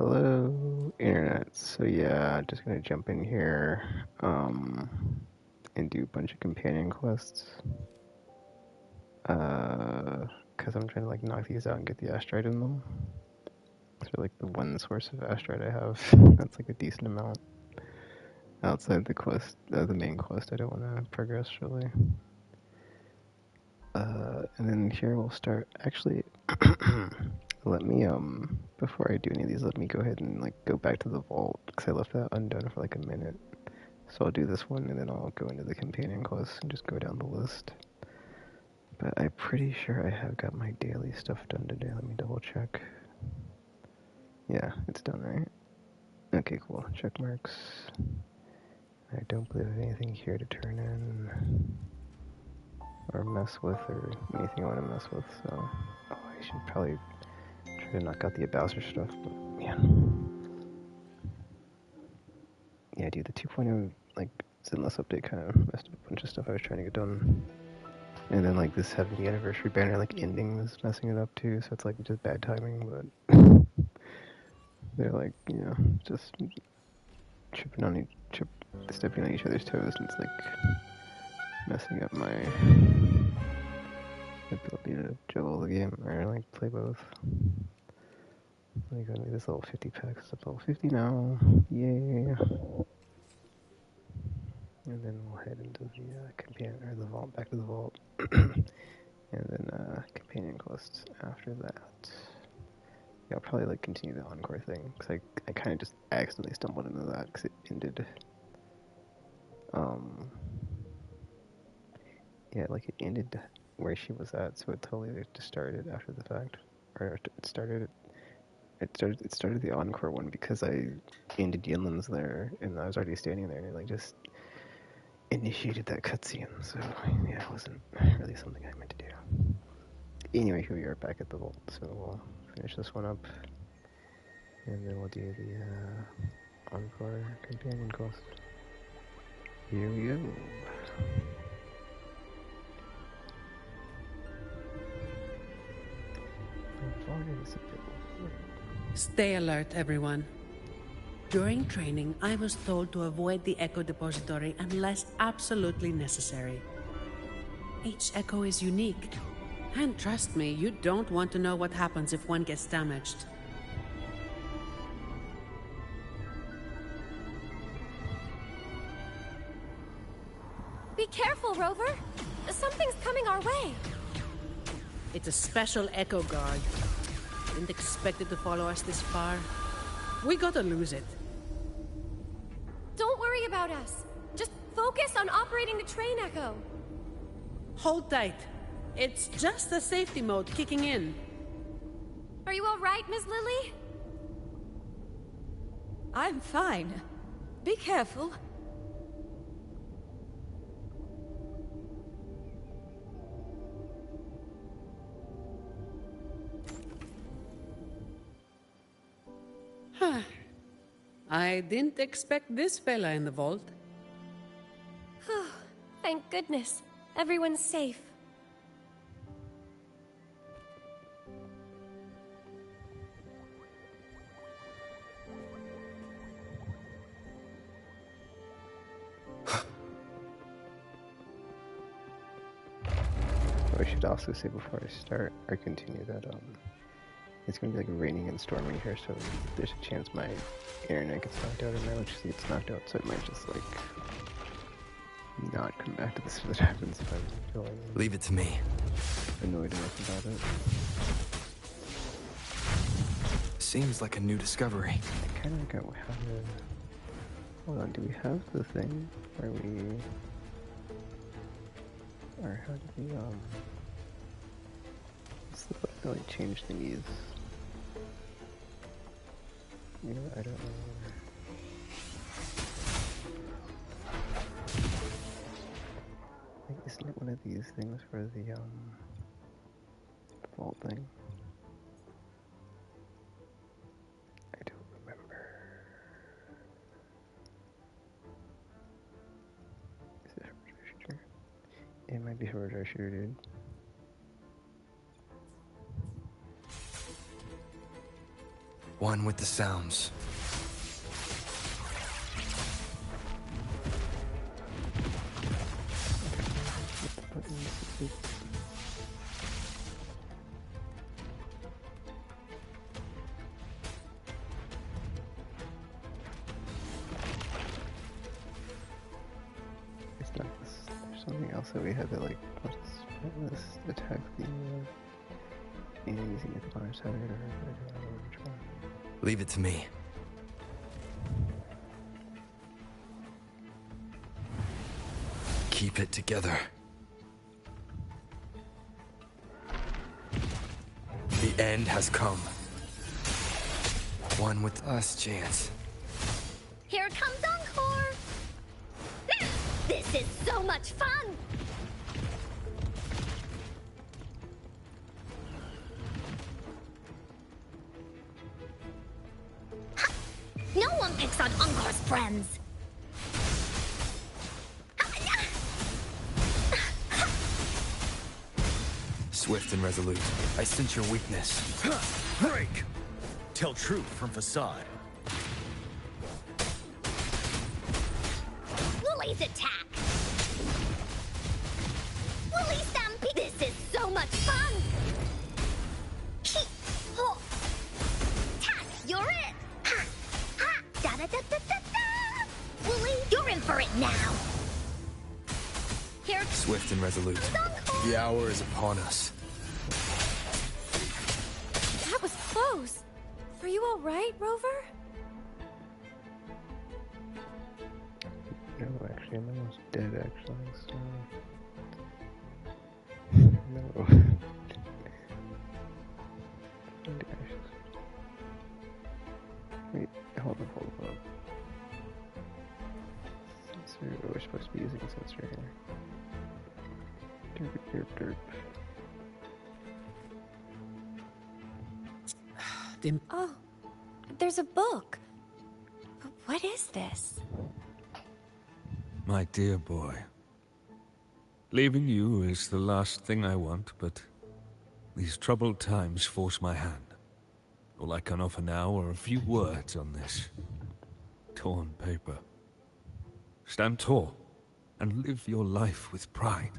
Hello, internet. So yeah, I'm just gonna jump in here, and do a bunch of companion quests. Cause I'm trying to like knock these out and get the asteroid in them. So like the one source of asteroid I have, that's like a decent amount. Outside the quest, the main quest, I don't want to progress really. And then here we'll start. Actually, let me before I do any of these, let me go ahead and like go back to the vault because I left that undone for like a minute. So I'll do this one and then I'll go into the companion quests and just go down the list. But I'm pretty sure I have got my daily stuff done today. Let me double check. Yeah, it's done, right? Okay, cool. Check marks. I don't believe I have anything here to turn in or mess with or anything I want to mess with, so I should probably try to knock out the Bowser stuff, but man. Yeah, dude, the 2.0 like Zenless update kind of messed up a bunch of stuff I was trying to get done. And then like this 70th anniversary banner like ending is messing it up too, so it's like just bad timing, but they're like, you know, just stepping on each other's toes, and it's like messing up my ability to juggle the game or like play both. Let me go into this level 50 pack. It's up level 50 now. Yay! And then we'll head into the companion or the vault, back to the vault, and then companion quests after that. Yeah, I'll probably like continue the encore thing because I kind of just accidentally stumbled into that because it ended. Yeah, like it ended where she was at, so it totally just started after the fact, or it started the encore one because I ended Yinlin's there and I was already standing there and it like just initiated that cutscene. So yeah, it wasn't really something I meant to do. Anyway, here we are back at the vault, so we'll finish this one up and then we'll do the encore companion quest. Here we go. Stay alert, everyone. During training, I was told to avoid the Echo Depository unless absolutely necessary. Each Echo is unique. And trust me, you don't want to know what happens if one gets damaged. Be careful, Rover! Something's coming our way! It's a special Echo Guard. Didn't expect it to follow us this far. We gotta lose it. Don't worry about us. Just focus on operating the train Echo. Hold tight. It's just the safety mode kicking in. Are you all right, Miss Lily? I'm fine. Be careful. I didn't expect this fella in the vault. Thank goodness. Everyone's safe. I should also say before I start or continue that it's gonna be like raining and stormy here, so there's a chance my internet gets knocked out or my electricity gets knocked out, so it might just like not come back to this if it happens if I'm feeling Leave it to me. annoyed enough about it. Seems like a new discovery. I kinda got how to hold on, do we have the thing where we or how did we what's the button that like change thingies? You know, I don't know. Like, isn't it one of these things for the vault thing? I don't remember. Is it for shooter? It might be for shooter, dude. One with the sounds. It's not this. There's something else that we had to like. Let's attack the. Using the counter side or which one. Leave it to me. Keep it together. The end has come. One with us chance. Here comes Encore! This is so much fun! No one picks on Encore's friends! Swift and resolute. I sense your weakness. Break! Tell truth from facade. Woolly's attack! Woolly Stampede! This is so much fun! Tack, you're it! Ha! Ha! Da-da-da-da-da-da! Woolly, you're in for it now! Here Swift and resolute. Encore! The hour is upon us. That was close. Are you all right, Rover? No, actually, I'm almost dead. Actually, so no. Wait, hold up. Sensor. We're supposed to be using a sensor here. Derp. Oh, there's a book. What is this? My dear boy, leaving you is the last thing I want, but these troubled times force my hand. All I can offer now are a few words on this torn paper. Stand tall and live your life with pride.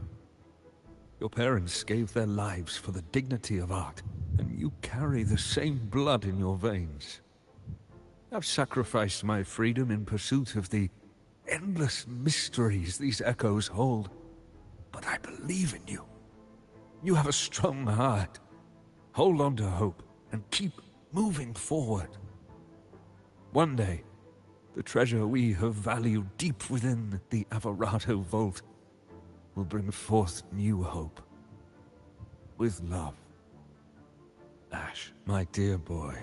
Your parents gave their lives for the dignity of art, and you carry the same blood in your veins. I've sacrificed my freedom in pursuit of the endless mysteries these echoes hold, but I believe in you. You have a strong heart. Hold on to hope and keep moving forward. One day, the treasure we have valued deep within the Avarato Vault will bring forth new hope. With love, Ash, my dear boy.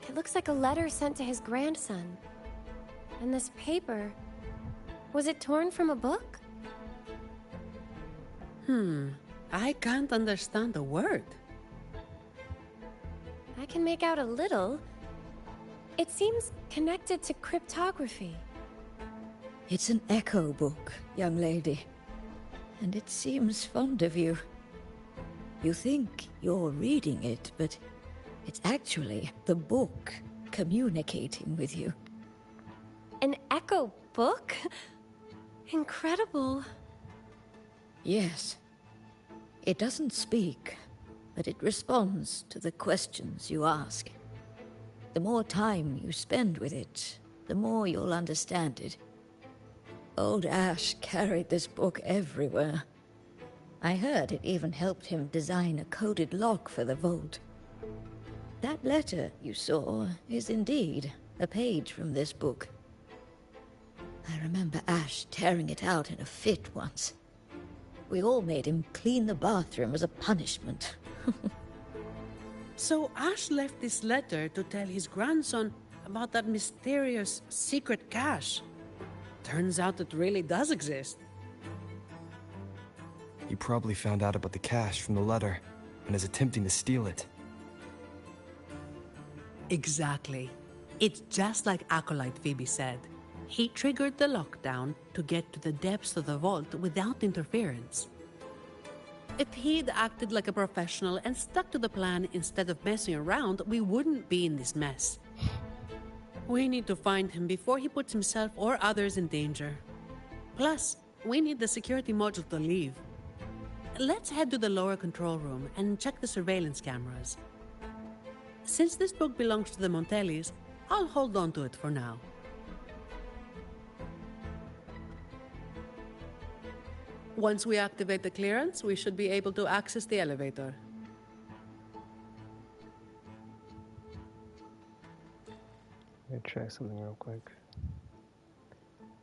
It looks like a letter sent to his grandson. And this paper... Was it torn from a book? I can't understand a word. I can make out a little. It seems connected to cryptography. It's an echo book, young lady. And it seems fond of you. You think you're reading it, but it's actually the book communicating with you. An echo book? Incredible. Yes. It doesn't speak, but it responds to the questions you ask. The more time you spend with it, the more you'll understand it. Old Ash carried this book everywhere. I heard it even helped him design a coded lock for the vault. That letter you saw is indeed a page from this book. I remember Ash tearing it out in a fit once. We all made him clean the bathroom as a punishment. So Ash left this letter to tell his grandson about that mysterious secret cache. Turns out it really does exist. He probably found out about the cache from the letter and is attempting to steal it. Exactly. It's just like Acolyte Phoebe said. He triggered the lockdown to get to the depths of the vault without interference. If he'd acted like a professional and stuck to the plan instead of messing around, we wouldn't be in this mess. We need to find him before he puts himself or others in danger. Plus, we need the security module to leave. Let's head to the lower control room and check the surveillance cameras. Since this book belongs to the Montellis, I'll hold on to it for now. Once we activate the clearance, we should be able to access the elevator. I'm gonna try something real quick.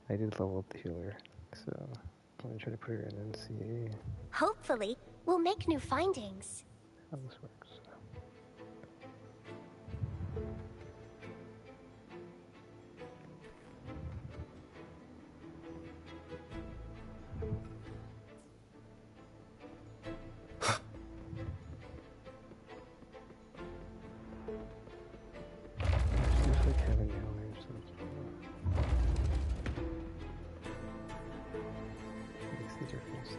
I did level up the healer, so I'm gonna try to put her in and see Hopefully, we'll make new findings. how this works. Seems like having healer or something. Makes the difference in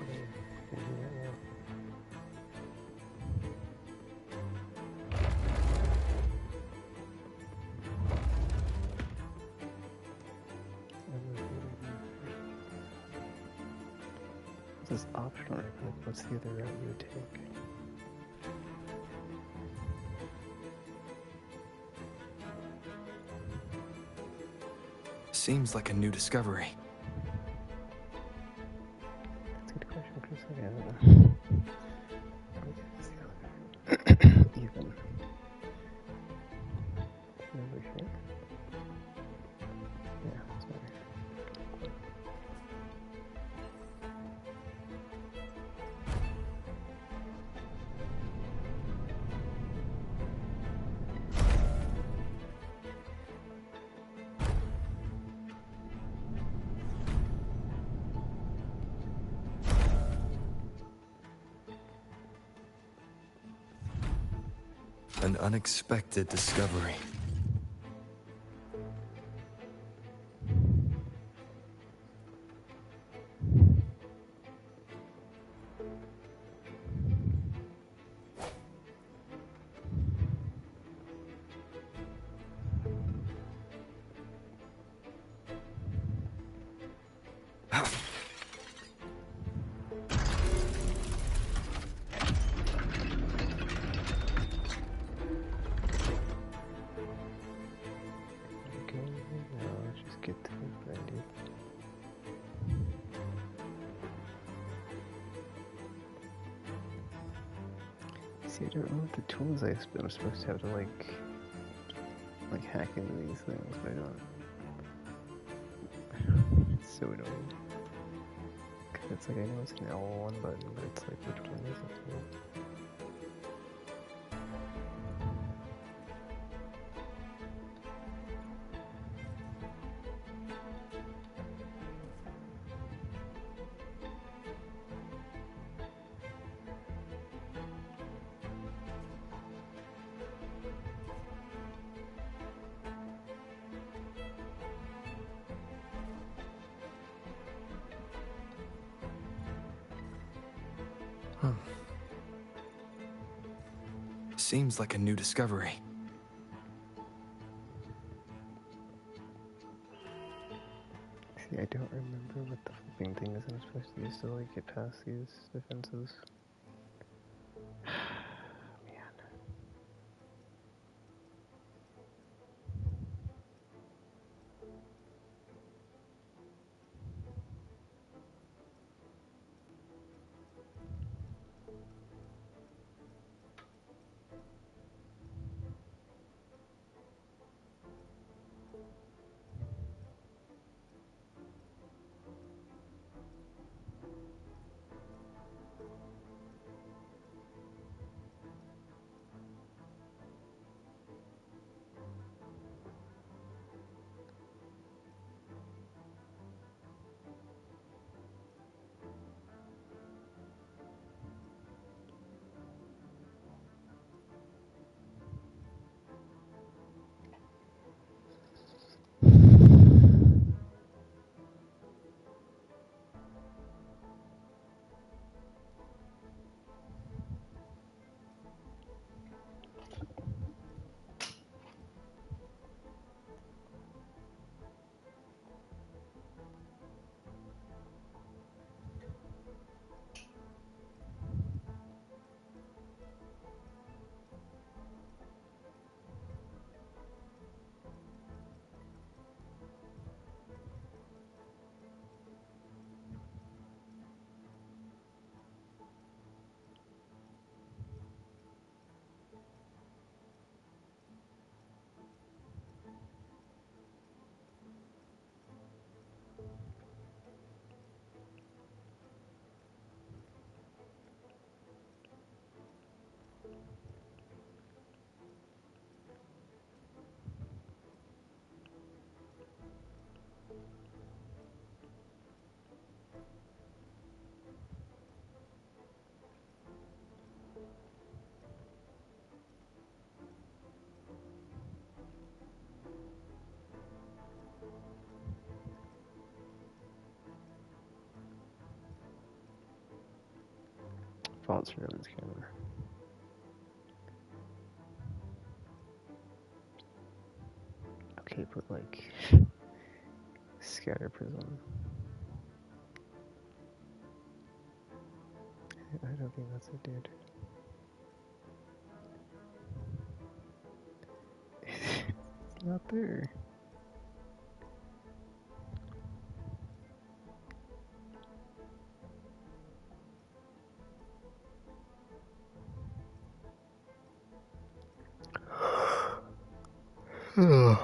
thinking right now. This is optional, right? Like, what's the other route you would take? Seems like a new discovery. That's a good question, Chris. I don't know. What's the other? Even. Over here. Yeah, that's better. An unexpected discovery. Okay, now let's just get to the brandy. See, I don't know what the tools I'm supposed to have to like hack into these things, but I don't. It's so annoying. Cause it's like I know it's an L1 button, but it's like which one is it? Seems like a new discovery. See, I don't remember what the flipping thing is I'm supposed to use to like get past these defenses. Man. default surveillance camera. Okay, but like scatter prism. I don't think that's it, dude. It's not there. Cool.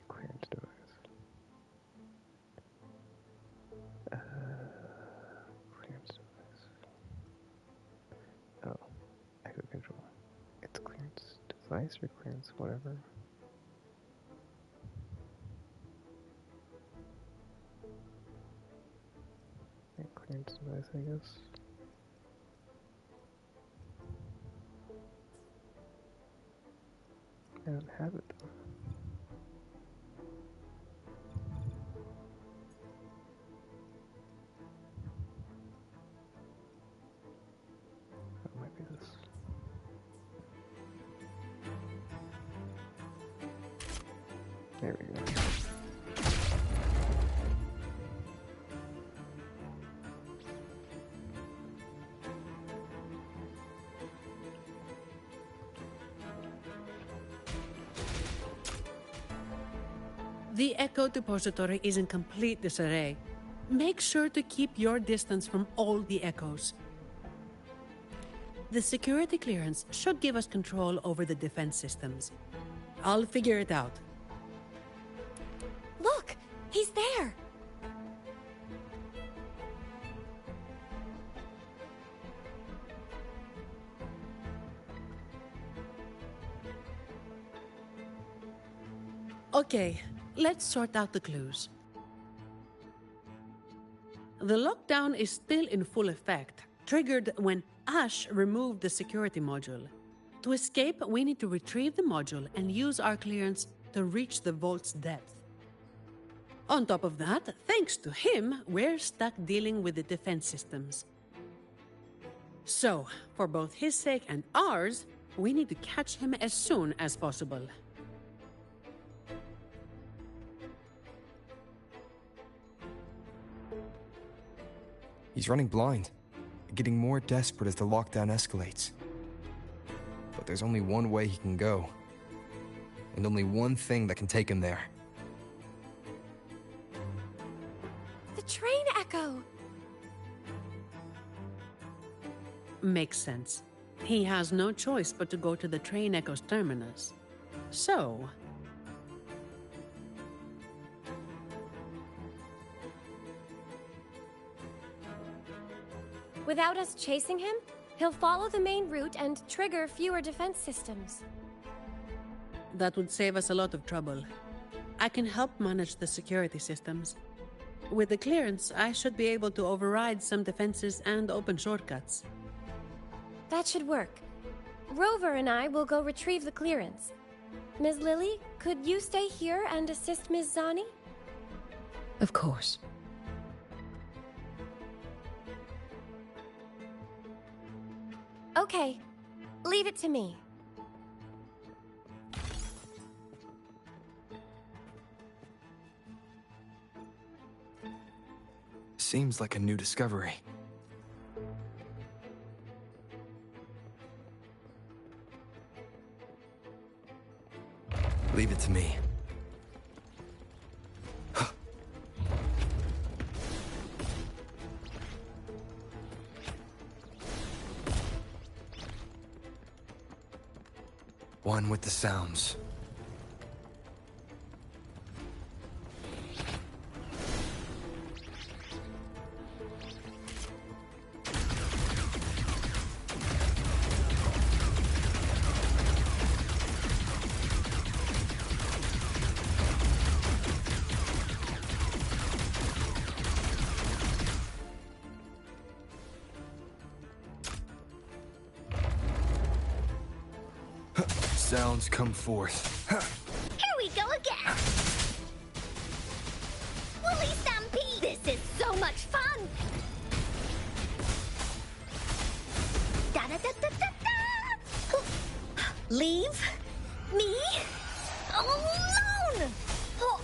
Clearance device. Clearance device. Oh, echo control. It's clearance device or clearance whatever. Yeah, clearance device, I guess. I don't have it though. It might be this. There we go. The Echo Depository is in complete disarray. Make sure to keep your distance from all the echoes. The security clearance should give us control over the defense systems. I'll figure it out. Look! He's there! Okay, let's sort out the clues. The lockdown is still in full effect, triggered when Ash removed the security module. To escape, we need to retrieve the module and use our clearance to reach the vault's depth. On top of that, thanks to him, we're stuck dealing with the defense systems. So, for both his sake and ours, we need to catch him as soon as possible. He's running blind, getting more desperate as the lockdown escalates. But there's only one way he can go, and only one thing that can take him there. The train echo! Makes sense. He has no choice but to go to the train echo's terminus. So, Without us chasing him, he'll follow the main route and trigger fewer defense systems. that would save us a lot of trouble. I can help manage the security systems. With the clearance, I should be able to override some defenses and open shortcuts. That should work. Rover and I will go retrieve the clearance. Ms. Lily, could you stay here and assist Ms. Zani? Of course. Okay, leave it to me. Seems like a new discovery. Leave it to me. One with the sounds. sounds come forth. Here we go again! Woolly Stampede! This is so much fun! Da-da-da-da-da-da! Leave me alone! Oh.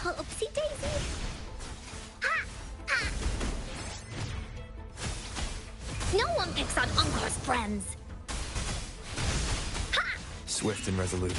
Oopsie daisy! Ha! Ha! No one picks on Encore's friends! Ha! Swift and resolute.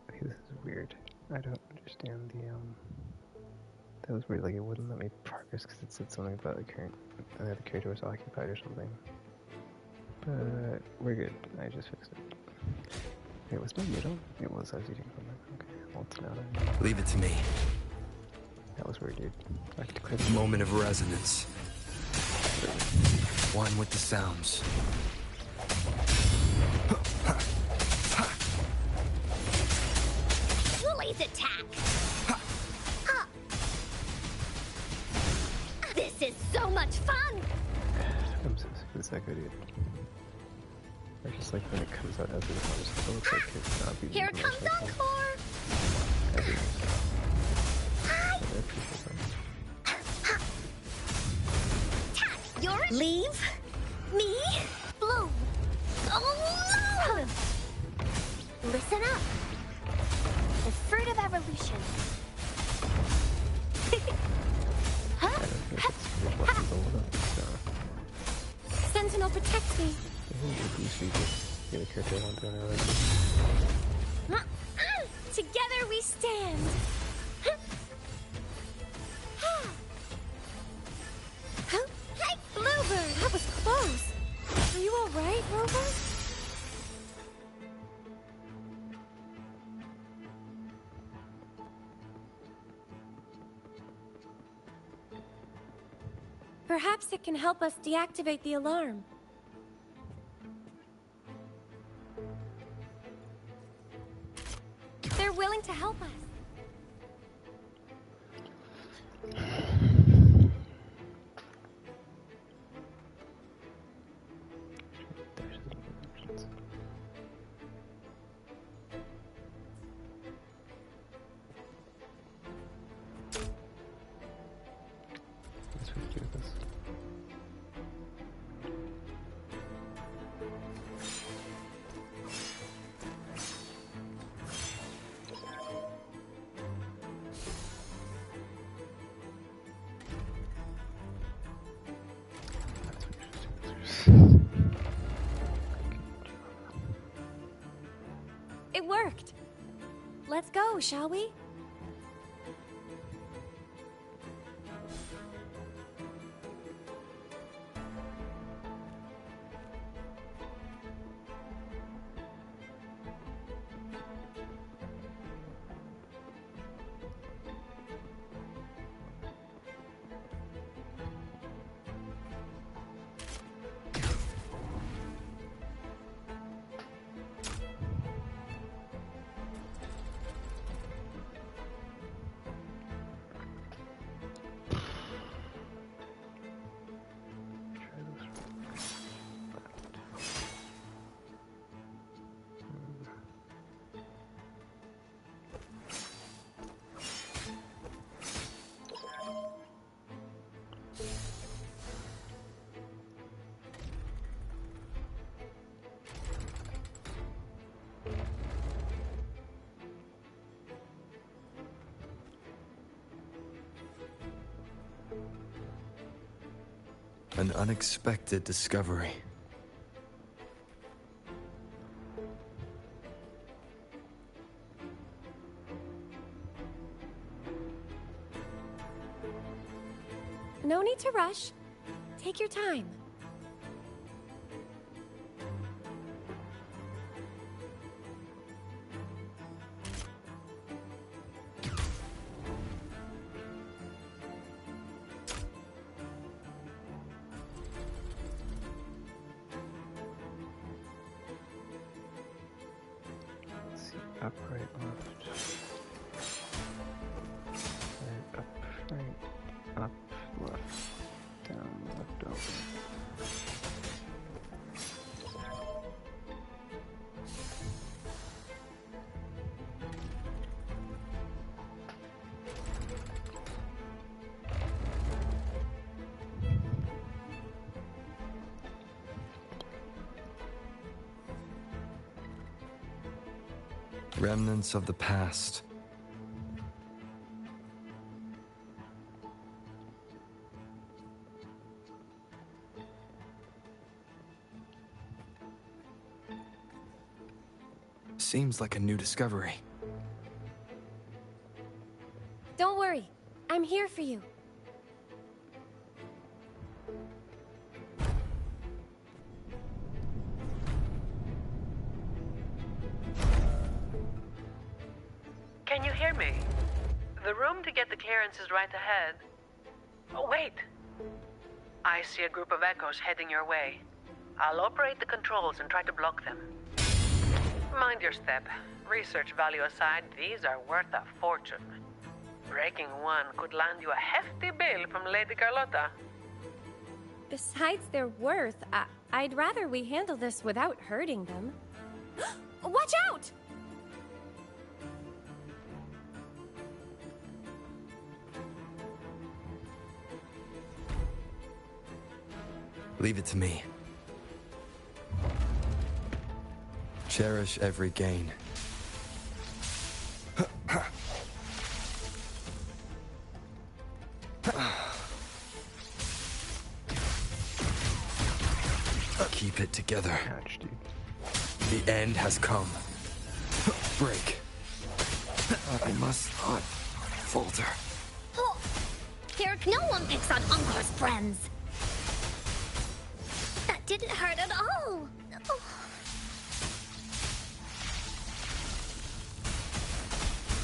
Okay, this is weird. I don't understand the that was weird, like it wouldn't let me progress because it said something about the character was occupied or something. But we're good. I just fixed it. Wait, was my middle? It was. I was eating something. Okay, well it's not. Leave it to me. That was weird, dude. I have to click. Moment of resonance. One with the sounds. Woolly's attack! Ha! This is so much fun! I'm so sick of this echo, dude. I just like when it comes out as it comes, so it's like it's not being. Here comes Encore! Hi! You're leave me alone. Alone. Listen up. The fruit of evolution. Sentinel, protect me. Get a character I want to Together we stand. Hey, Bluebird, that was close. Are you all right, Rover? Perhaps it can help us deactivate the alarm. They're willing to help us. It worked. Let's go, shall we? An unexpected discovery. No need to rush. Take your time. Let's see, up, right, left. Right, up, left, down, left, over. Remnants of the past. Seems like a new discovery. Don't worry. I'm here for you. Can you hear me? The room to get the clearance is right ahead. Oh, wait! I see a group of echoes heading your way. I'll operate the controls and try to block them. Mind your step. Research value aside, these are worth a fortune. Breaking one could land you a hefty bill from Lady Carlotta. Besides their worth, I'd rather we handle this without hurting them. Watch out! Leave it to me. Cherish every gain. Keep it together. Ouch, dude. The end has come. Break. I must not falter. Oh, Derek, no one picks on Ungar's friends. That didn't hurt at all. Oh.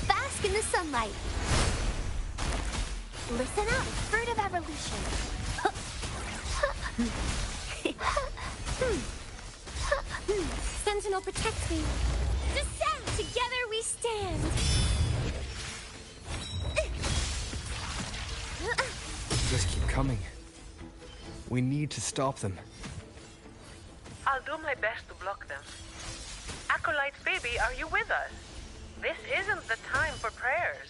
Bask in the sunlight. Listen up, fruit of evolution. Sentinel, protect me. Descend! Together we stand. Just keep coming. We need to stop them. I'll do my best to block them. Acolyte Phoebe, are you with us? This isn't the time for prayers.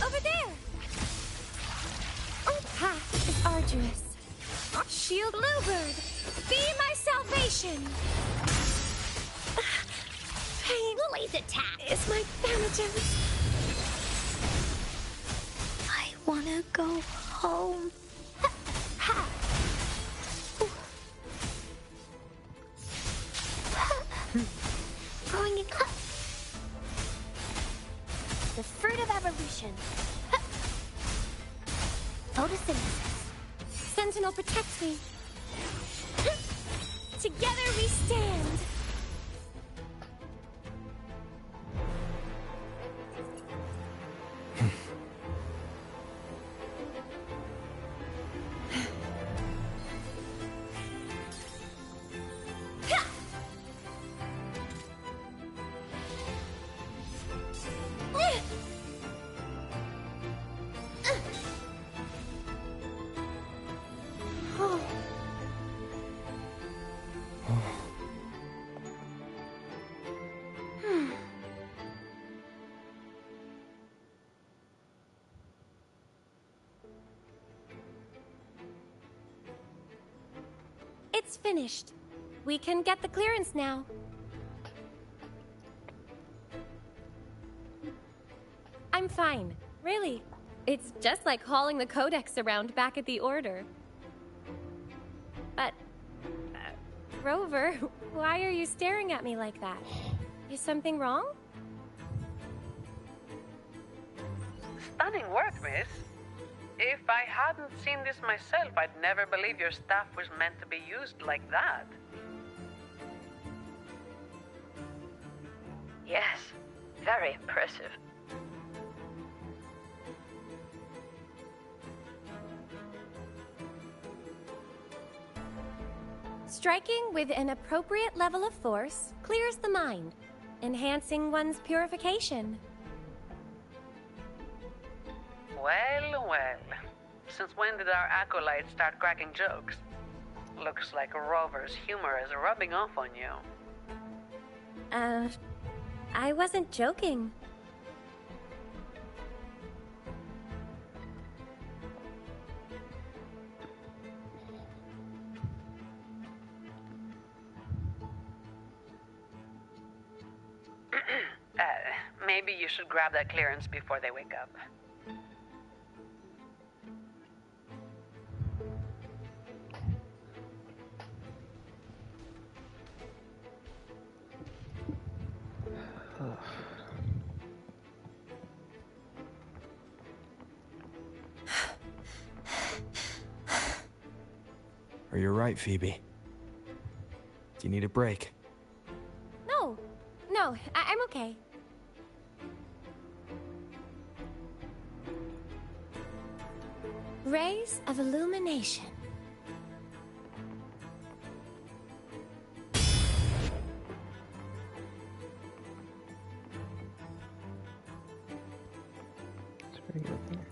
Over there! Our path is arduous. Shield Bluebird, be my salvation! Pain Lily's attack. is my thanatos. I wanna go home. Growing in the fruit of evolution. Photosynthesis. Sentinel, protect me. Together we stand. It's finished. We can get the clearance now. I'm fine. Really. It's just like hauling the codex around back at the Order. But... Rover, why are you staring at me like that? Is something wrong? Stunning work, miss. If I hadn't seen this myself, I'd never believe your staff was meant to be used like that. Yes, very impressive. Striking with an appropriate level of force clears the mind, enhancing one's purification. Well, well. Since when did our acolytes start cracking jokes? Looks like Rover's humor is rubbing off on you. I wasn't joking. Maybe you should grab that clearance before they wake up. Are you right, Phoebe? Do you need a break? No, I'm okay. Rays of illumination. It's pretty good there.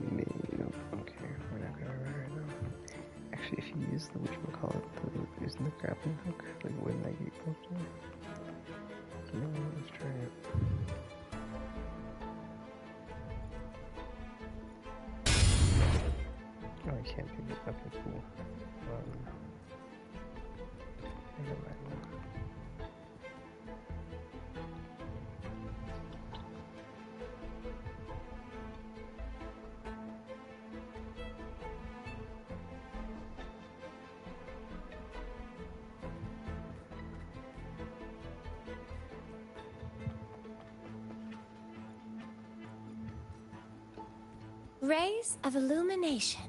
Maybe, nope, okay, we're not gonna run right now. Actually, if you use the whatchamacallit, using the grappling hook, like wouldn't that get close to it? No, let's try it. Oh, I can't pick it up, okay, cool. Never mind now. Rays of illumination.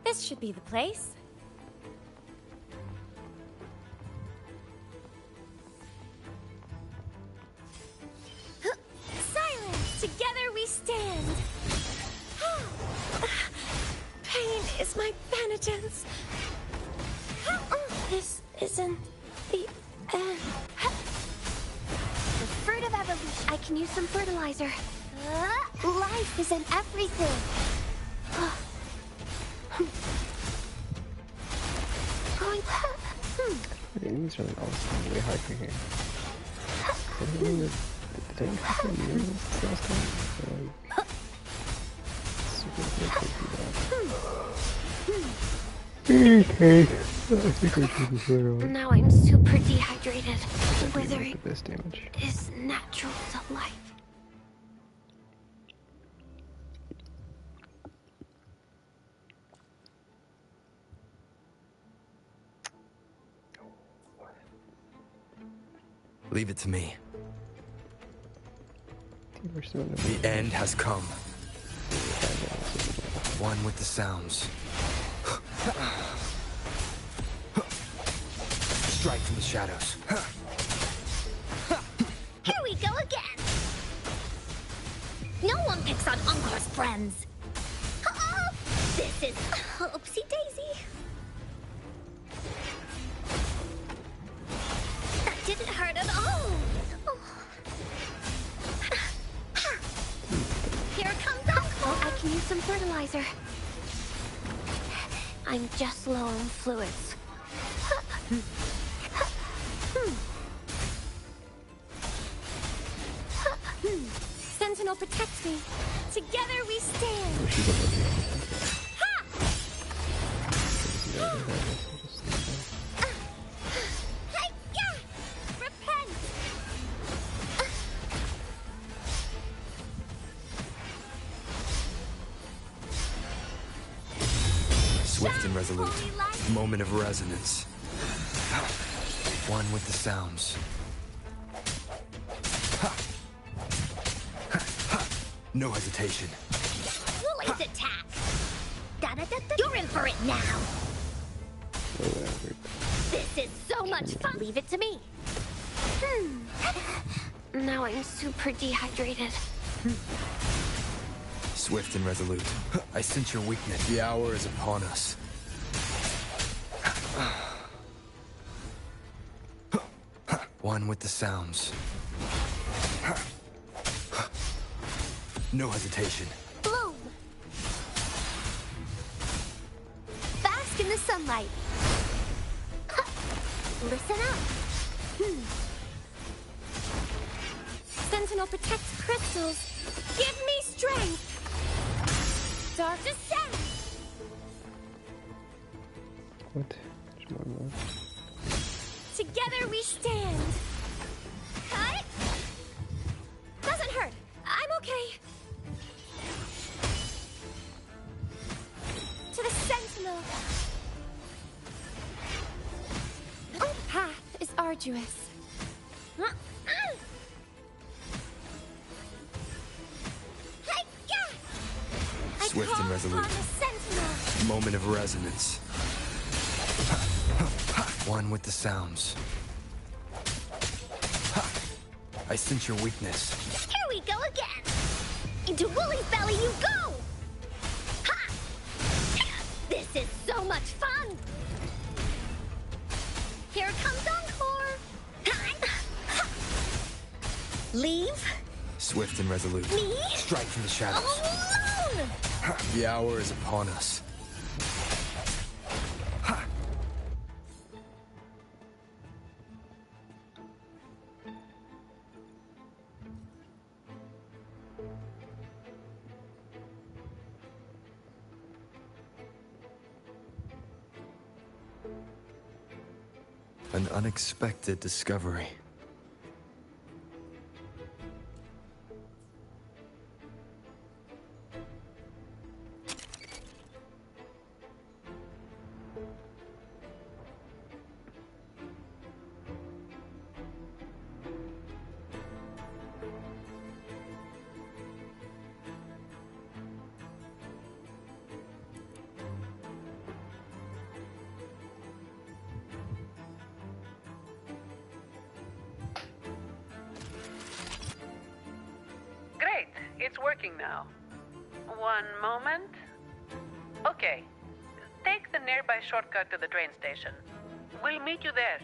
This should be the place. Silence! Together we stand! Pain is my penitence. This isn't the end. The fruit of evolution. I can use some fertilizer. Life is in everything. Going. The enemies are like all way high for here. Did I increase my mirrors last time? Like, super okay. I think I should just later on. Now I'm super dehydrated. Withering The best damage. is natural to life. Leave it to me. We're still in The end has come. One with the sounds. Strike from the shadows. Here we go again. No one picks on Ungar's friends. This is... Oopsie daisy. That didn't hurt at all. Oh. Here comes Uncle. I can use some fertilizer. I'm just low on fluids. Sentinel protects me. Together we stand. Oh, she's above you. Repent. Swift and resolute. Holy light. Moment of resonance. One with the sounds. No hesitation. Woolly's attack. Da-da-da-da. You're in for it now. Whatever. This is so much fun. Leave it to me. Now I'm super dehydrated. Swift and resolute. I sense your weakness. The hour is upon us. One with the sounds. No hesitation. Bloom. Bask in the sunlight. Listen up. Sentinel protects crystals. Give me strength. Dark descent. What? There's more. Together we stand. Cut. Doesn't hurt. I'm okay. To the Sentinel. The path is arduous. Swift and resolute. Moment of resonance. One with the sounds. I sense your weakness. Here we go again. Into Woolly's belly you go. Ha! This is so much fun. Here comes Encore. Leave. Swift and resolute. Me? Strike from the shadows. Alone. The hour is upon us. An unexpected discovery. Great, it's working now. One moment. Okay, take the nearby shortcut to the train station. We'll meet you there.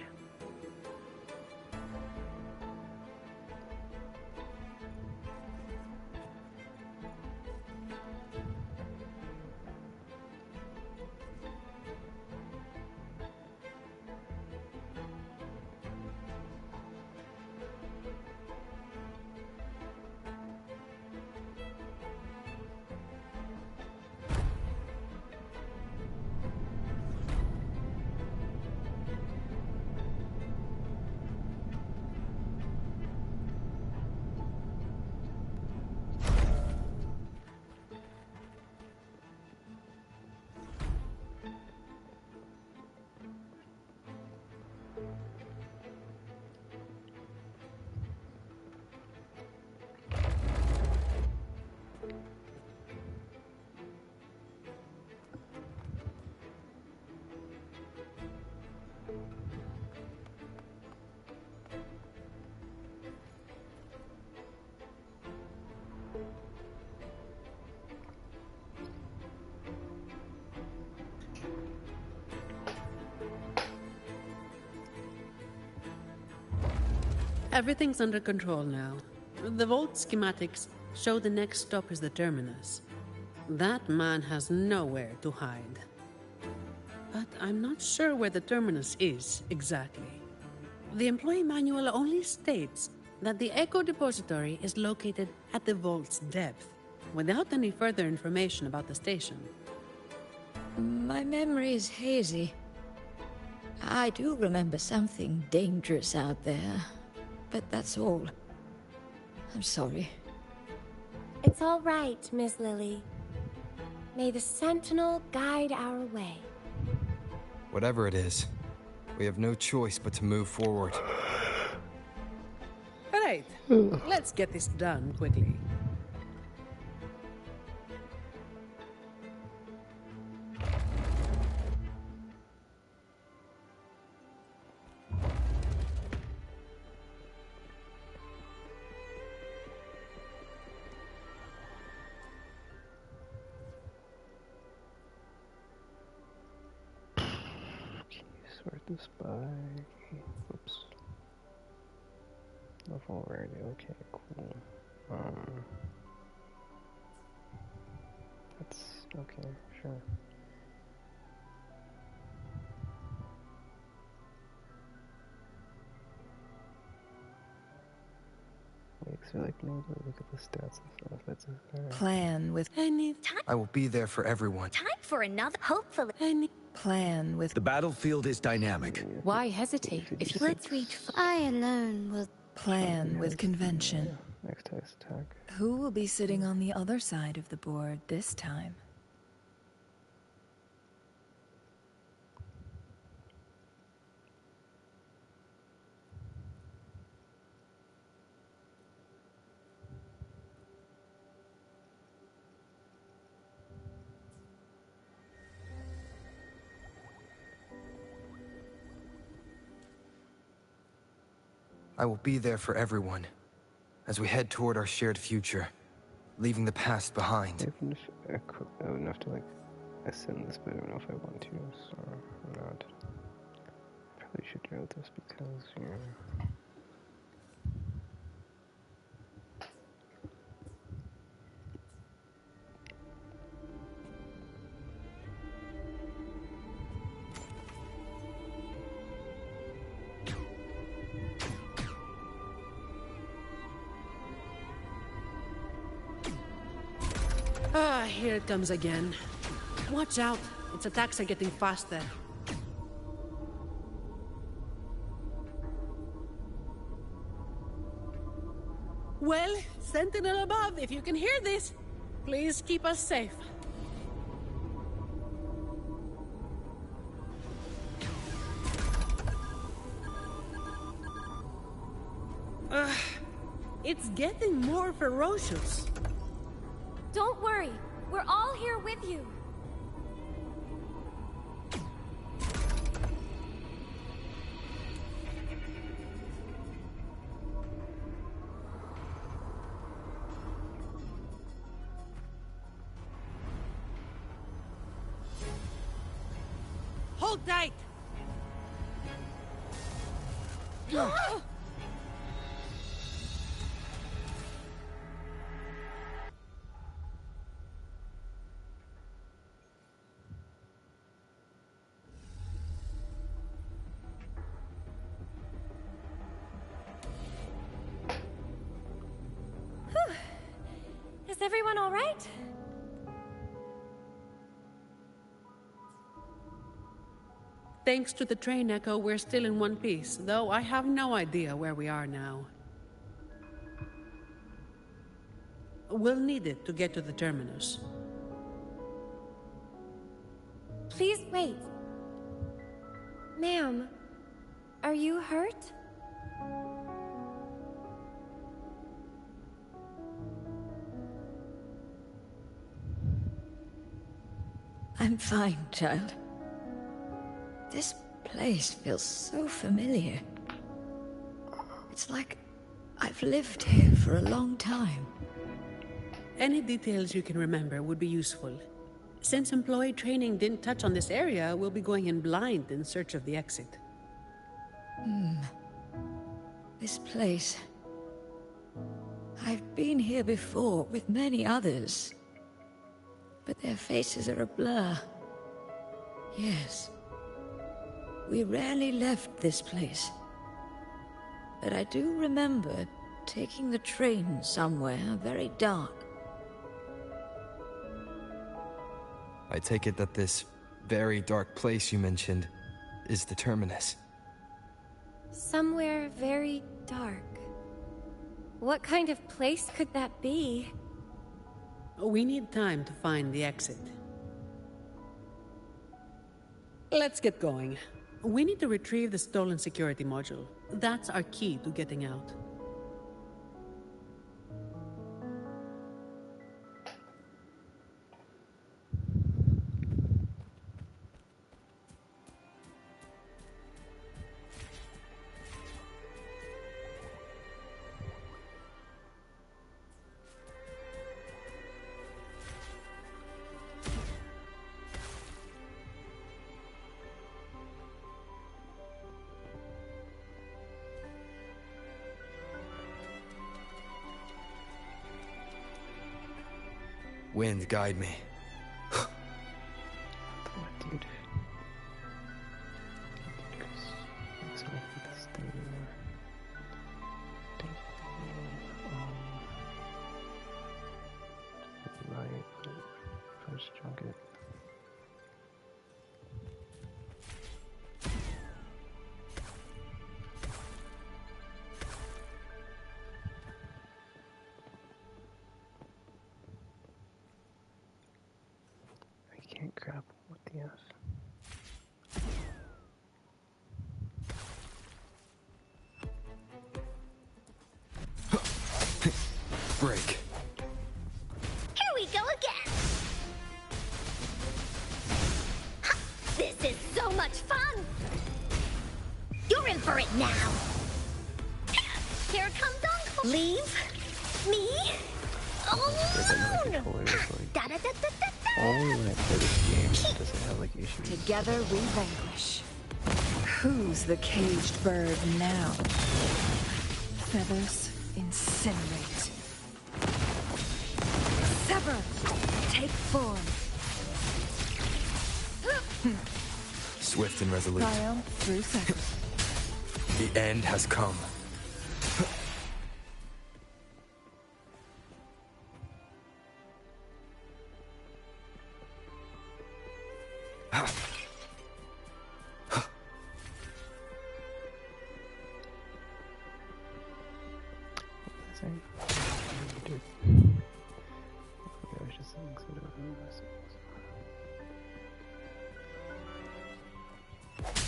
Everything's under control now. The vault schematics show the next stop is the terminus. That man has nowhere to hide. But I'm not sure where the terminus is exactly. The employee manual only states that the Echo Depository is located at the vault's depth, without any further information about the station. My memory is hazy. I do remember something dangerous out there, but that's all. I'm sorry. It's all right, Miss Lily. May the Sentinel guide our way. Whatever it is, we have no choice but to move forward. All right, let's get this done quickly. Sort this by... Oops. Level already, okay, cool. That's... okay, sure. So like maybe look at the stats and stuff. That's a plan with I will be there for everyone. Time for another, hopefully. plan with. The battlefield is dynamic. Why hesitate if you Let's reach. I alone will. plan with convention? next heist attack. Who will be sitting on the other side of the board this time? I will be there for everyone, as we head toward our shared future, leaving the past behind. Even if I wouldn't have to like ascend this, but I don't know if I want to, so I'm not. Probably should go with this because, you know. Ah, here it comes again. Watch out. Its attacks are getting faster. Well, Sentinel above, if you can hear this, please keep us safe. It's getting more ferocious. Don't worry. We're all here with you. Hold tight! Is everyone all right? Thanks to the train echo, we're still in one piece, though I have no idea where we are now. We'll need it to get to the terminus. Please wait. Ma'am, are you hurt? I'm fine, child. This place feels so familiar. It's like I've lived here for a long time. Any details you can remember would be useful. Since employee training didn't touch on this area, we'll be going in blind in search of the exit. This place... I've been here before with many others, but their faces are a blur. Yes. We rarely left this place. But I do remember taking the train somewhere very dark. I take it that this very dark place you mentioned is the terminus. Somewhere very dark. What kind of place could that be? We need time to find the exit. Let's get going. We need to retrieve the stolen security module. That's our key to getting out. Wind, guide me. What, dude? Looks like this thing. Right. First junket. I can't grab what the F. Break. Here we go again! Ha! This is so much fun! You're in for it now! Here comes Uncle! Leave me alone! Da-da-da-da-da-da! Only when I play this game does it have like issues. Together we vanquish. Who's the caged bird now? Feathers incinerate. Sever! Take form. Swift and resolute. Triumph through sacrifice. The end has come.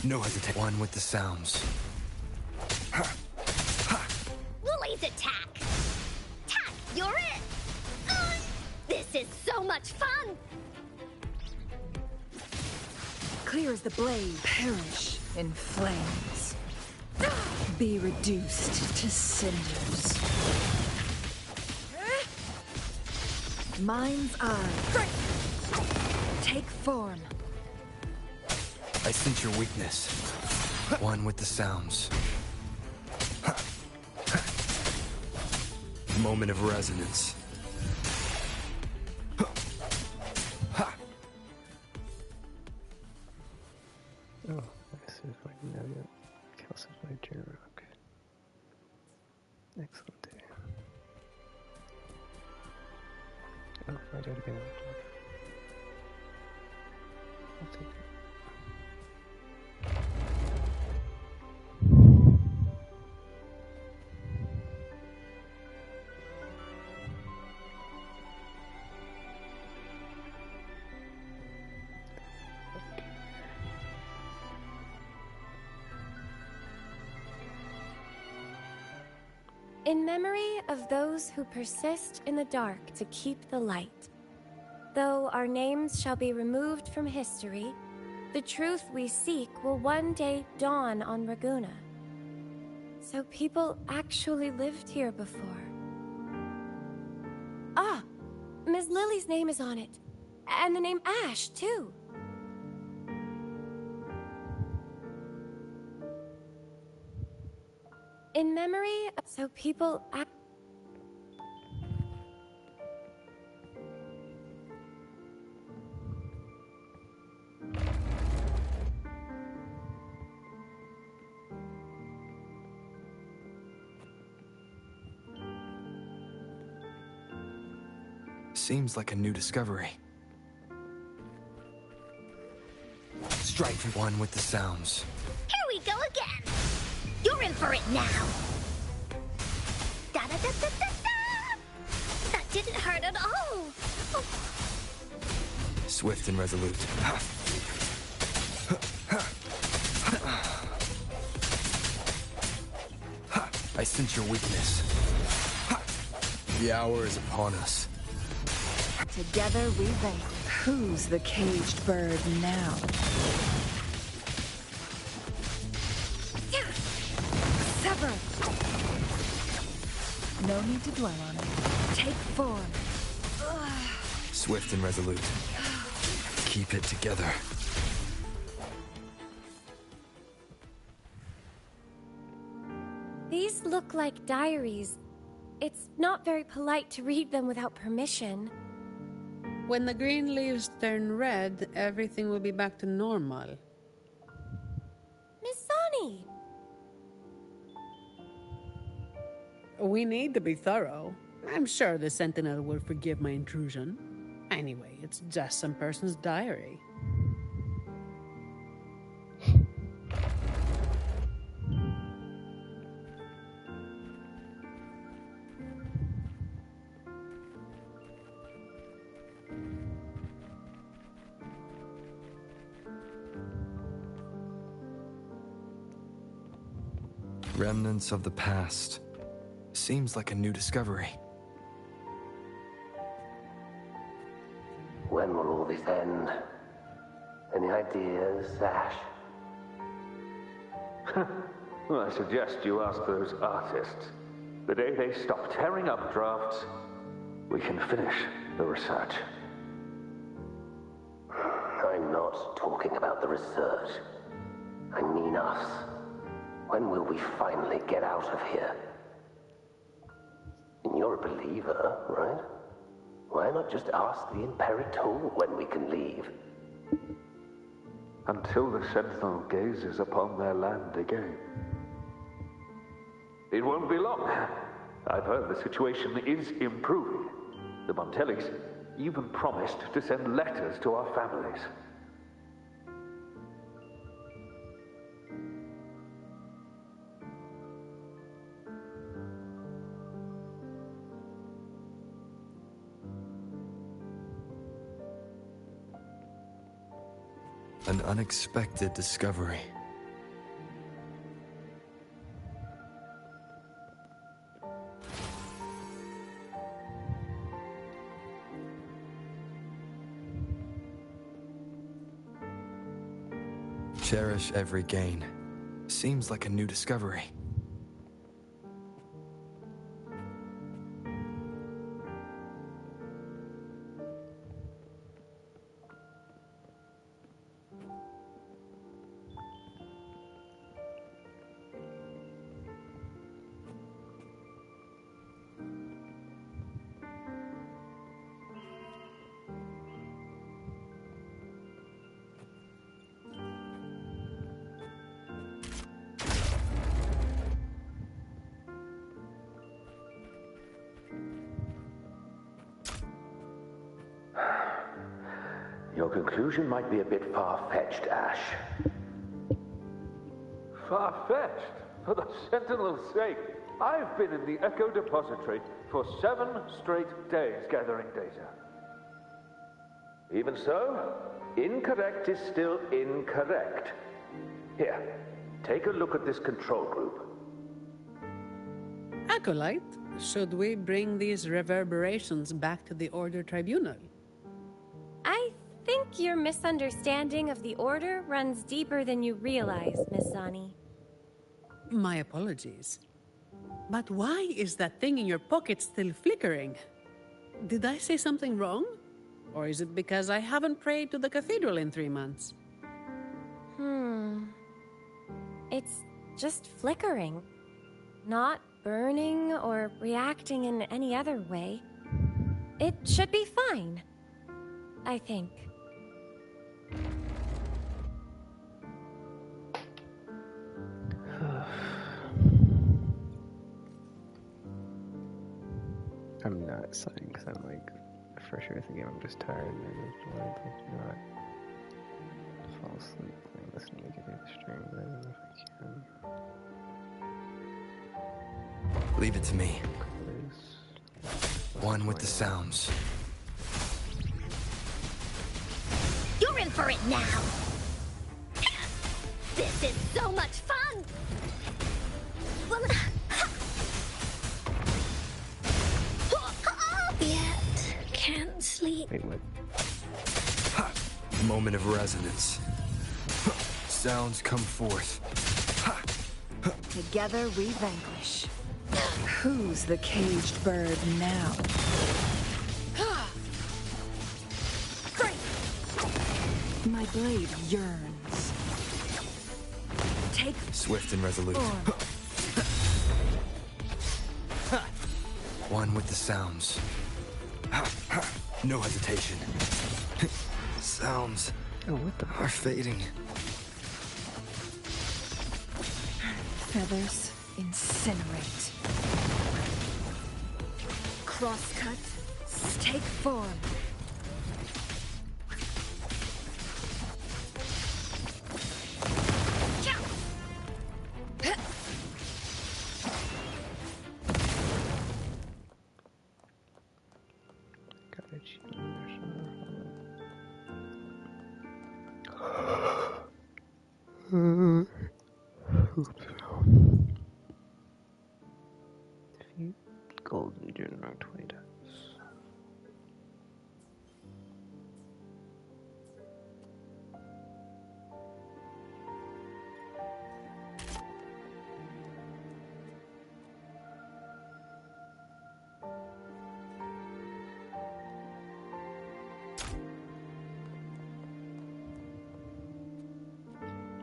No hesitation. One with the sounds. Lily's attack! Tack, you're it! This is so much fun! Clear as the blade. Perish in flames. Be reduced to cinders. Mind's eye. Take form. I sense your weakness. One with the sounds. Moment of resonance. Oh, let's see if I can know yet. Calcified J-Rock. Excellent. Oh, I did it again. I'll take it. In memory of those who persist in the dark to keep the light. Though our names shall be removed from history, the truth we seek will one day dawn on Raguna. So people actually lived here before. Ah! Ms. Lily's name is on it. And the name Ash, too. In memory, so people act. Seems like a new discovery. Strike one with the sounds. Here we go again. You're in for it now. Da da da da da da. That didn't hurt at all. Oh. Swift and resolute. I sense your weakness. The hour is upon us. Together we reign. Who's the caged bird now? Sever! No need to dwell on it. Take form. Swift and resolute. Keep it together. These look like diaries. It's not very polite to read them without permission. When the green leaves turn red, everything will be back to normal. Miss Sonny! We need to be thorough. I'm sure the Sentinel will forgive my intrusion. Anyway, it's just some person's diary. Remnants of the past. Seems like a new discovery. When will all this end? Any ideas, Ash? Well, I suggest you ask those artists. The day they stop tearing up drafts, we can finish the research. I'm not talking about the research. I mean us. When will we finally get out of here? And you're a believer, right? Why not just ask the Imperator when we can leave? Until the Sentinel gazes upon their land again. It won't be long. I've heard the situation is improving. The Montellis even promised to send letters to our families. An unexpected discovery. Cherish every gain. Seems like a new discovery. Your conclusion might be a bit far-fetched, Ash. Far-fetched? For the Sentinel's sake, I've been in the Echo Depository for 7 straight days gathering data. Even so, incorrect is still incorrect. Here, take a look at this control group. Acolyte, should we bring these reverberations back to the Order Tribunal? I think your misunderstanding of the Order runs deeper than you realize, Miss Sonny. My apologies. But why is that thing in your pocket still flickering? Did I say something wrong? Or is it because I haven't prayed to the cathedral in 3 months? It's just flickering. not burning or reacting in any other way. It should be fine, I think. I'm not sighing because I'm like, for sure thinking I'm just tired and I just wanted to not fall asleep playing this and get through the stream, but I don't know if I can. Leave it to me. One with the sounds. You're in for it now! This is so much fun! Yet, can't sleep. Wait, what? Moment of resonance. Sounds come forth. Together we vanquish. Who's the caged bird now? My blade yearns. Take Swift and resolute. One with the sounds. No hesitation. Sounds are fading. feathers incinerate. Crosscut, take form. Defeat Golden General 20 times.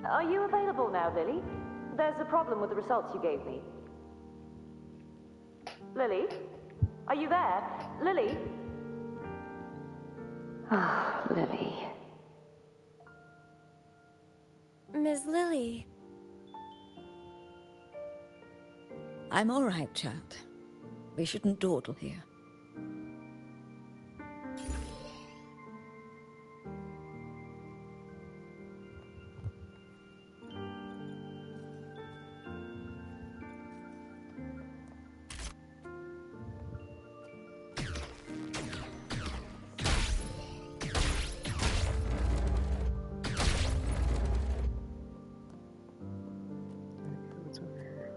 Are you available now, Lily? There's a problem with the results you gave me. Lily? Are you there? Lily? Ah, Lily. Ms. Lily. I'm all right, child. We shouldn't dawdle here. What's over here?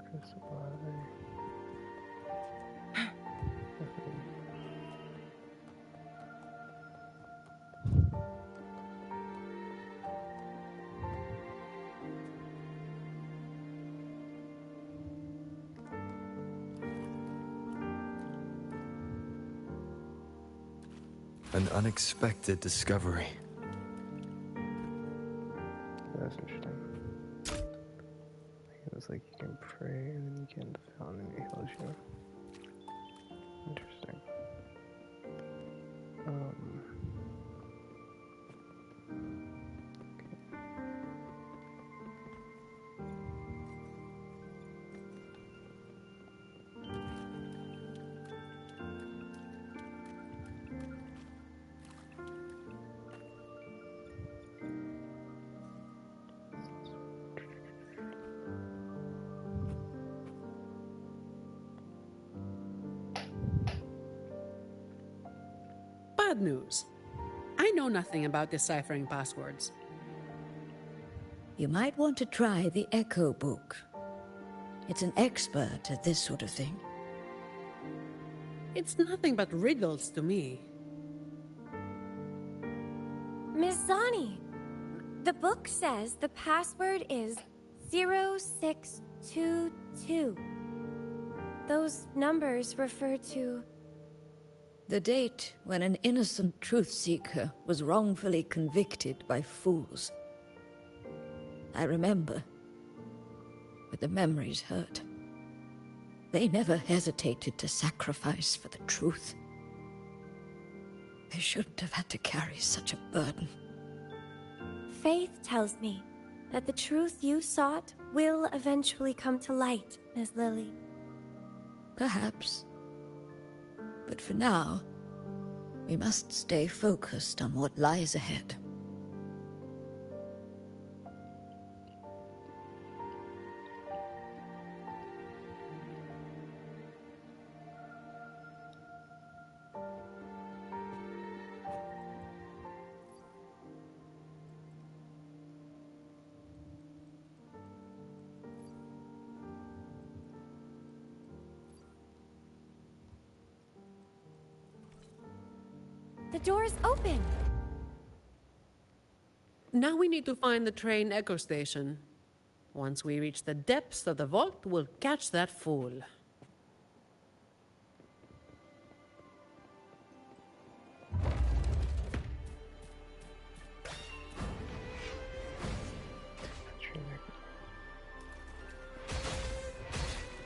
Crucible. An unexpected discovery. That's interesting. It was like you can pray and then you can found and it heals you. Interesting. Bad news. I know nothing about deciphering passwords. You might want to try the Echo book. It's an expert at this sort of thing. It's nothing but riddles to me. Miss Zani, the book says the password is 0622. Those numbers refer to... The date when an innocent truth-seeker was wrongfully convicted by fools. I remember. but the memories hurt. They never hesitated to sacrifice for the truth. They shouldn't have had to carry such a burden. Faith tells me that the truth you sought will eventually come to light, Miss Lily. Perhaps. But for now, we must stay focused on what lies ahead. The door's open! Now we need to find the train echo station. Once we reach the depths of the vault, we'll catch that fool.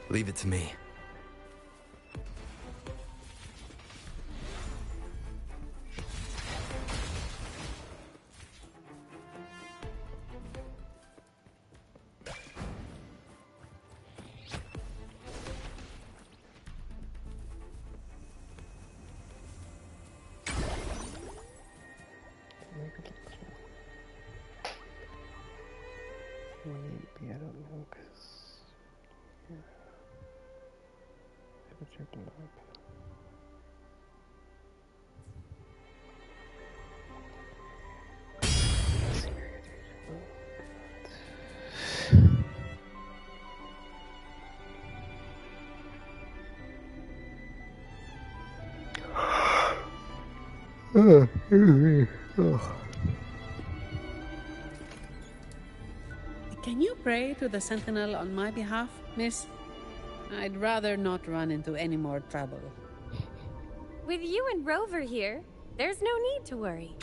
Leave it to me. Maybe, I don't know, because... Yeah. I haven't checked the map. Can you pray to the Sentinel on my behalf, miss? I'd rather not run into any more trouble. With you and Rover here, there's no need to worry.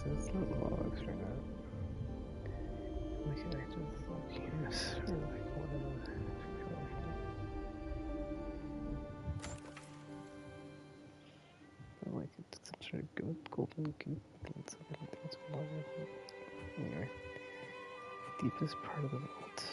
It's not logs right now. We can actually log here, or like one of the... Like it's some sort of golden goop. It's anyway, deepest part of the vault.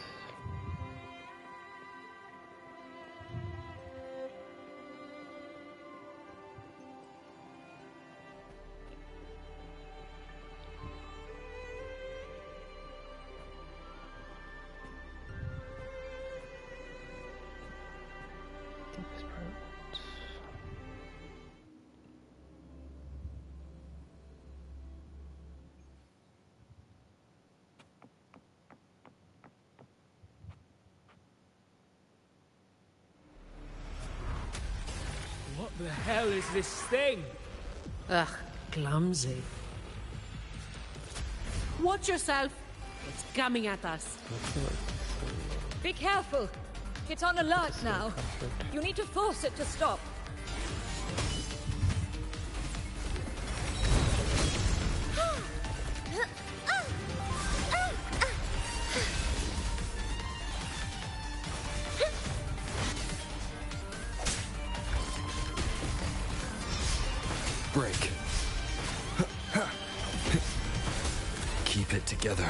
What the hell is this thing? Ugh, clumsy. Watch yourself! It's coming at us. Be careful! It's on alert now. You need to force it to stop. Break. Keep it together.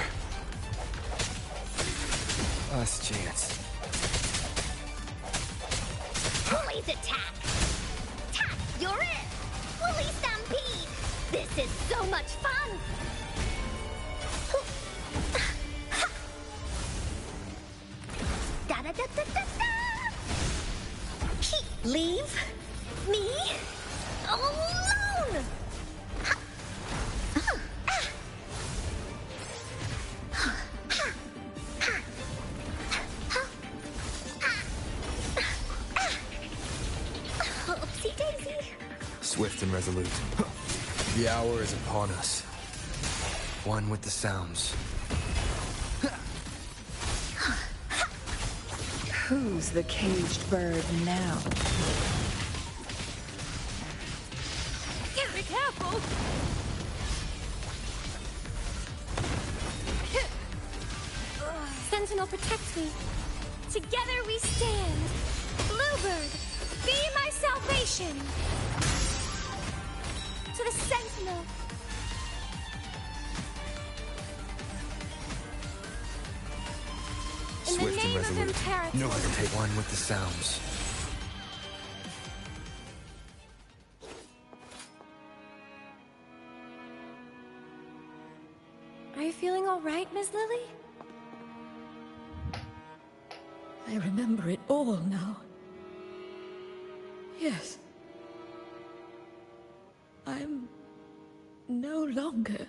Last chance. Bullies attack! Tack, you're it! Bully stampede! This is so much fun! Da da da da da da! Leave me alone! Oopsie daisy. Swift and resolute. The hour is upon us. One with the sounds. Who's the caged bird now? Be careful! Sentinel, protect me. Together we stand. Bluebird, be my salvation. To the Sentinel. In the Swift and name of resolute. Imperator. No one can take one with the sounds. Are you feeling all right, Miss Lily? I remember it all now. Yes. I'm no longer...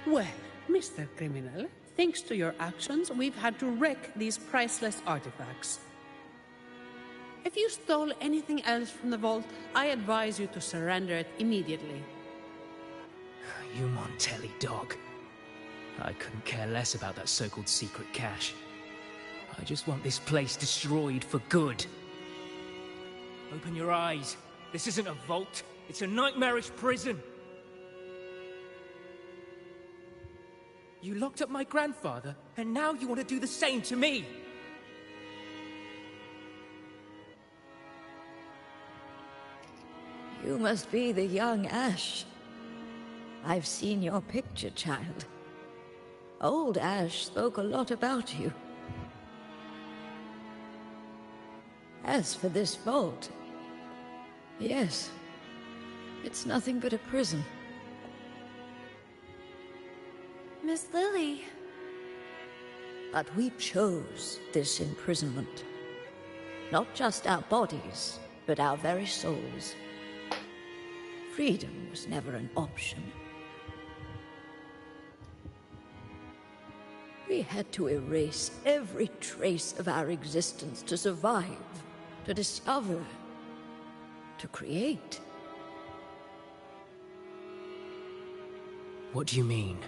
Well, Mr. Criminal, thanks to your actions, we've had to wreck these priceless artifacts. If you stole anything else from the vault, I advise you to surrender it immediately. You Montelli dog. I couldn't care less about that so-called secret cache. I just want this place destroyed for good. Open your eyes. This isn't a vault. It's a nightmarish prison. You locked up my grandfather, and now you want to do the same to me. You must be the young Ash. I've seen your picture, child. Old Ash spoke a lot about you. As for this vault, yes, it's nothing but a prison. Miss Lily. But we chose this imprisonment. Not just our bodies, but our very souls. Freedom was never an option. We had to erase every trace of our existence to survive, to discover, to create. What do you mean?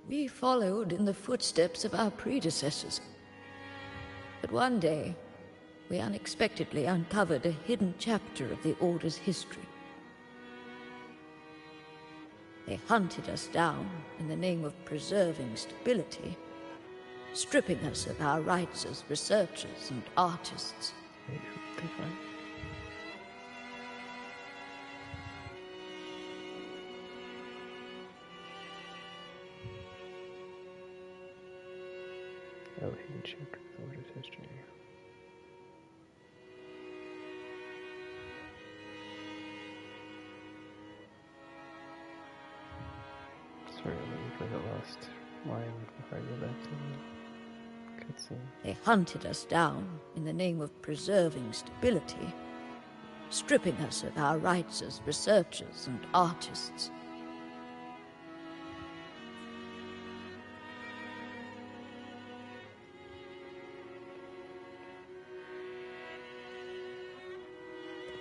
We followed in the footsteps of our predecessors. But one day, we unexpectedly uncovered a hidden chapter of the Order's history. They hunted us down in the name of preserving stability, stripping us of our rights as researchers and artists. Wait, who did they find? Oh, hidden chapter of the Order's history. Sorry, let me for the last line before I go back to the cutscene. They hunted us down in the name of preserving stability, stripping us of our rights as researchers and artists.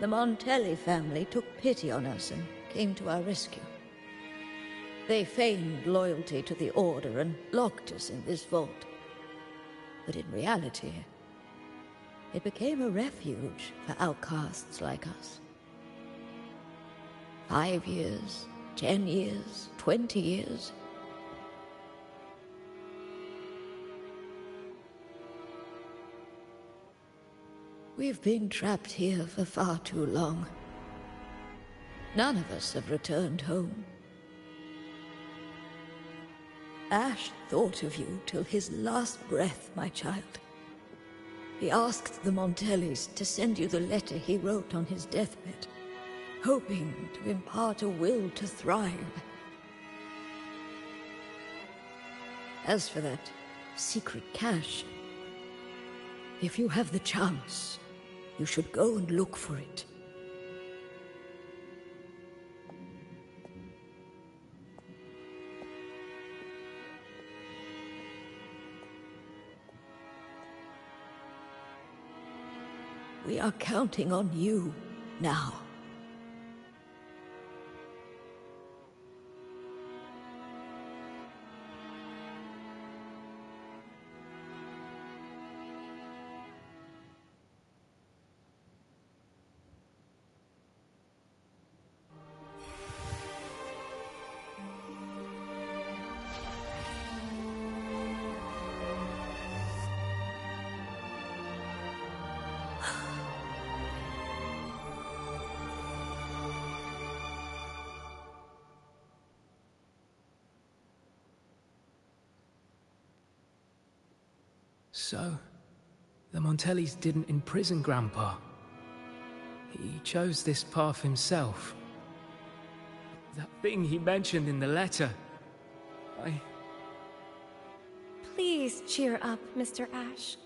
The Montelli family took pity on us and came to our rescue. They feigned loyalty to the Order and locked us in this vault. But in reality, it became a refuge for outcasts like us. 5 years, 10 years, 20 years. We've been trapped here for far too long. None of us have returned home. Ash thought of you till his last breath, my child. He asked the Montellis to send you the letter he wrote on his deathbed, hoping to impart a will to thrive. As for that secret cache, If you have the chance, you should go and look for it. We are counting on you now. So, the Montellis didn't imprison Grandpa. He chose this path himself. That thing he mentioned in the letter. Please cheer up, Mr. Ash.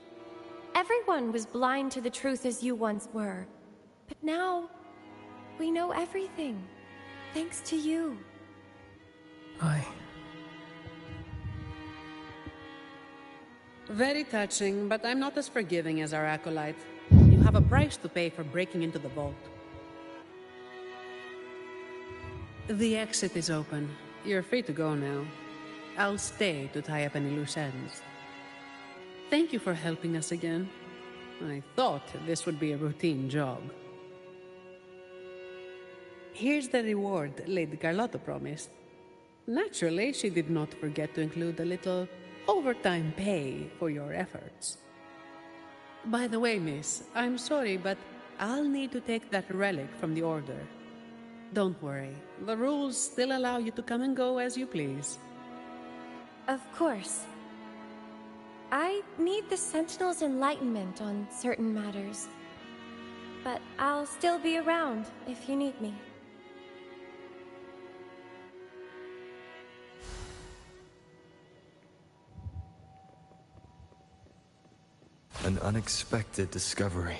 Everyone was blind to the truth as you once were. But now, we know everything. Thanks to you. Very touching, but I'm not as forgiving as our acolyte. You have a price to pay for breaking into the vault. The exit is open. You're free to go now. I'll stay to tie up any loose ends. Thank you for helping us again. I thought this would be a routine job. Here's the reward Lady Carlotta promised. Naturally, she did not forget to include a little overtime pay for your efforts. By the way, miss, I'm sorry, but I'll need to take that relic from the Order. Don't worry, the rules still allow you to come and go as you please. Of course. I need the Sentinel's enlightenment on certain matters. But I'll still be around if you need me. An unexpected discovery.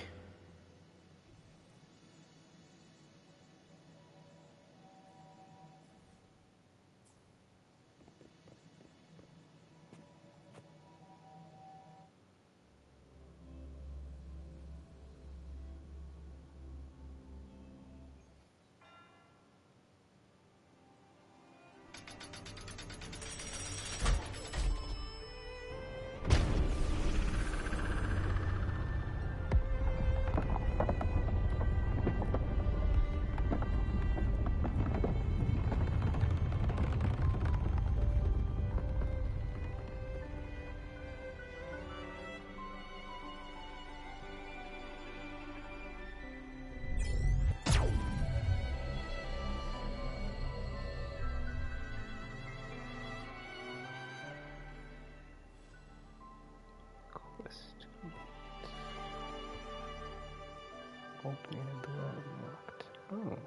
Opening a door unlocked. Oh.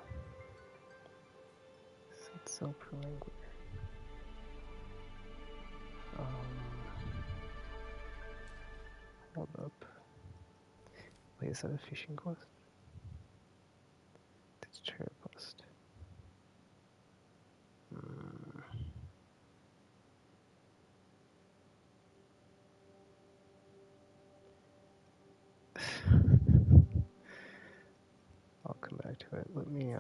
It's so pro-language. Hold up. Wait, is that a fishing quest? That's a trail quest. I'll come back to it. Let me, I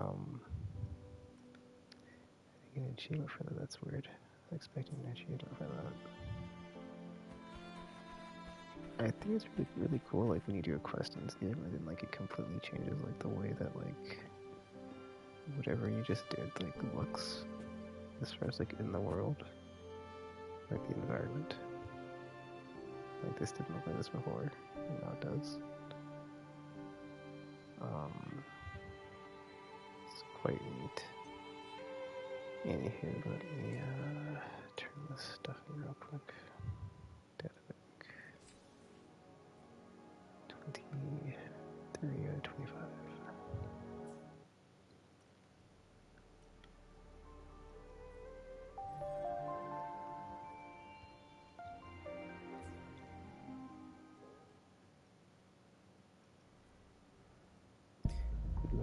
think an achievement for that, that's weird. I was expecting an achievement for that. I think it's really cool, like, when you do a quest in this game, and then, like, it completely changes, like, the way that, like, whatever you just did, like, looks, as far as, like, in the world. Like, the environment. Like, this didn't look like this before, and now it does. It's quite neat. Anywho, let me, turn this stuff in real quick. Data bank. 23 out of 25.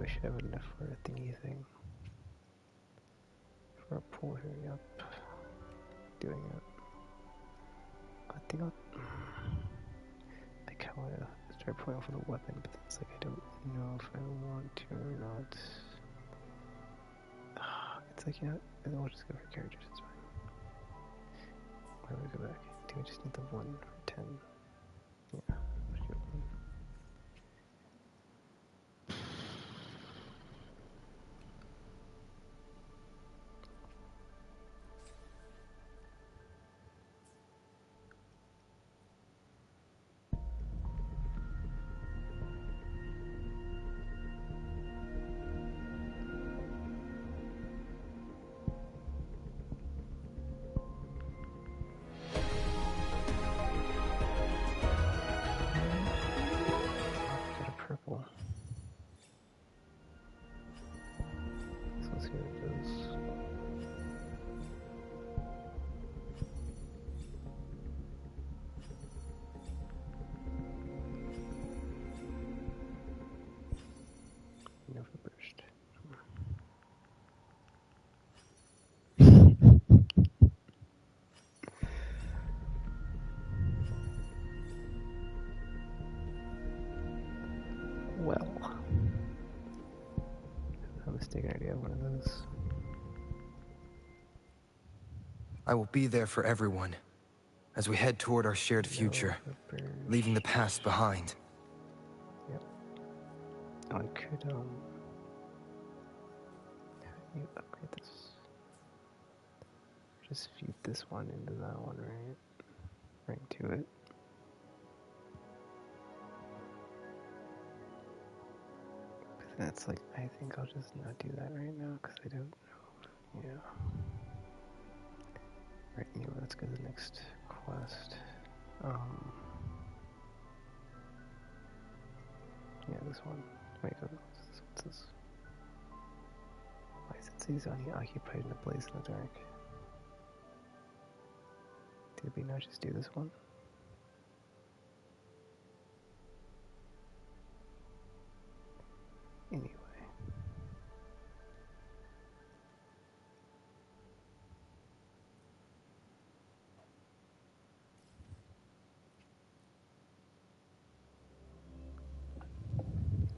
should have enough for a thingy thing. For a pull here, yep. Doing it. I think I'll... I kinda wanna start pulling for the weapon, but it's like I don't know if I want to or not. It's like, yeah, and then we'll just go for characters, it's fine. Why do we go back? Do we just need the 1 for 10? Yeah, let's do 1. Purple. So let's see what it does. Never burst. Well, a mistaken idea of one of those. I will be there for everyone as we head toward our shared future, leaving the past behind. Yep. Oh, I could, how do you upgrade this? Just feed this one into that one, right? Right to it. But that's like, I think I'll just not do that right now, because I don't know. Yeah. Right, anyway, let's go to the next quest. Yeah, this one. Wait, what's this? Why does it say Zani occupied in a place in the dark? Did we not just do this one? Anyway.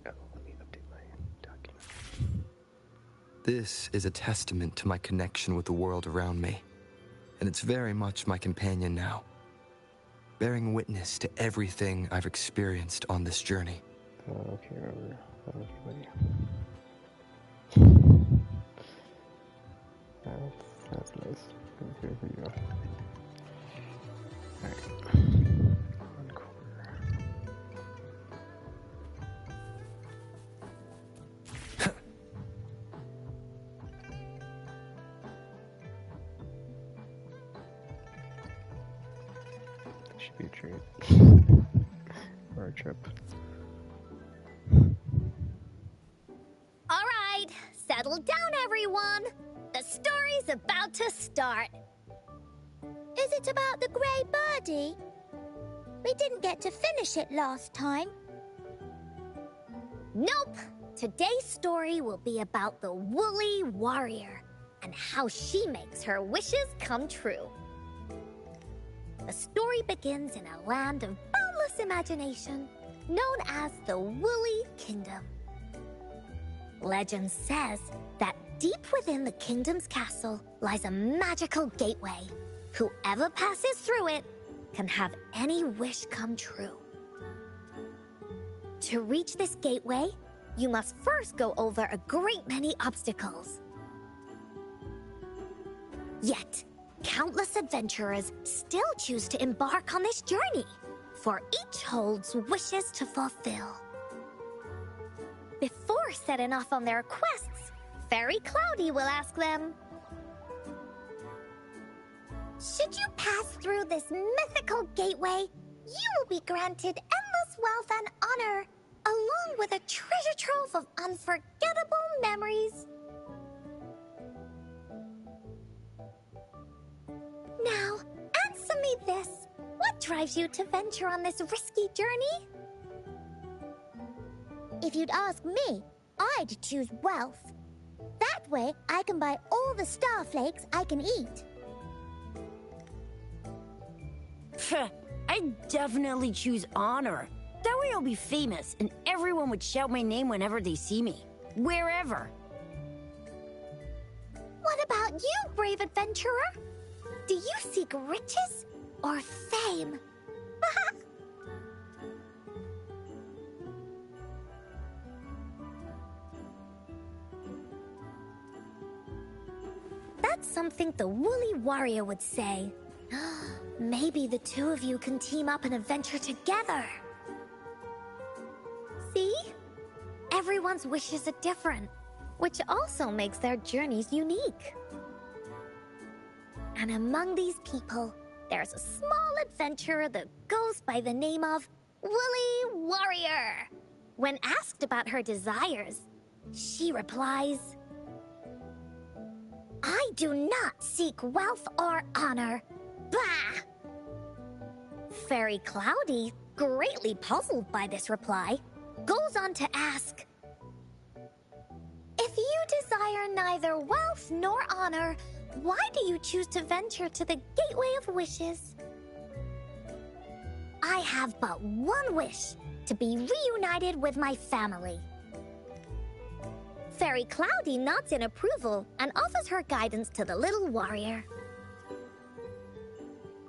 Oh, let me update my document. This is a testament to my connection with the world around me, and it's very much my companion now, bearing witness to everything I've experienced on this journey. Okay, remember. Okay, buddy. That's nice. Here we go. Alright. 1 quarter. Should be a trade. Or a trip. All right, settle down, everyone. The story's about to start. Is it about the grey birdie? We didn't get to finish it last time. Nope. Today's story will be about the woolly warrior and how she makes her wishes come true. The story begins in a land of boundless imagination, known as the Woolly Kingdom. Legend says that deep within the kingdom's castle lies a magical gateway. Whoever passes through it can have any wish come true. To reach this gateway, you must first go over a great many obstacles. Yet, countless adventurers still choose to embark on this journey, for each holds wishes to fulfill. Before setting off on their quests, Fairy Cloudy will ask them, should you pass through this mythical gateway, you will be granted endless wealth and honor, along with a treasure trove of unforgettable memories. Now, answer me this. What drives you to venture on this risky journey? If you'd ask me, I'd choose wealth. That way, I can buy all the starflakes I can eat. I'd definitely choose honor. That way I'll be famous, and everyone would shout my name whenever they see me. Wherever. What about you, brave adventurer? Do you seek riches or fame? That's something the Woolly Warrior would say. Maybe the two of you can team up and adventure together. See? Everyone's wishes are different, which also makes their journeys unique. And among these people, there's a small adventurer that goes by the name of Woolly Warrior. When asked about her desires, she replies, I do not seek wealth or honor. Bah! Fairy Cloudy, greatly puzzled by this reply, goes on to ask, if you desire neither wealth nor honor, why do you choose to venture to the Gateway of Wishes? I have but one wish, to be reunited with my family. Fairy Cloudy nods in approval and offers her guidance to the little warrior.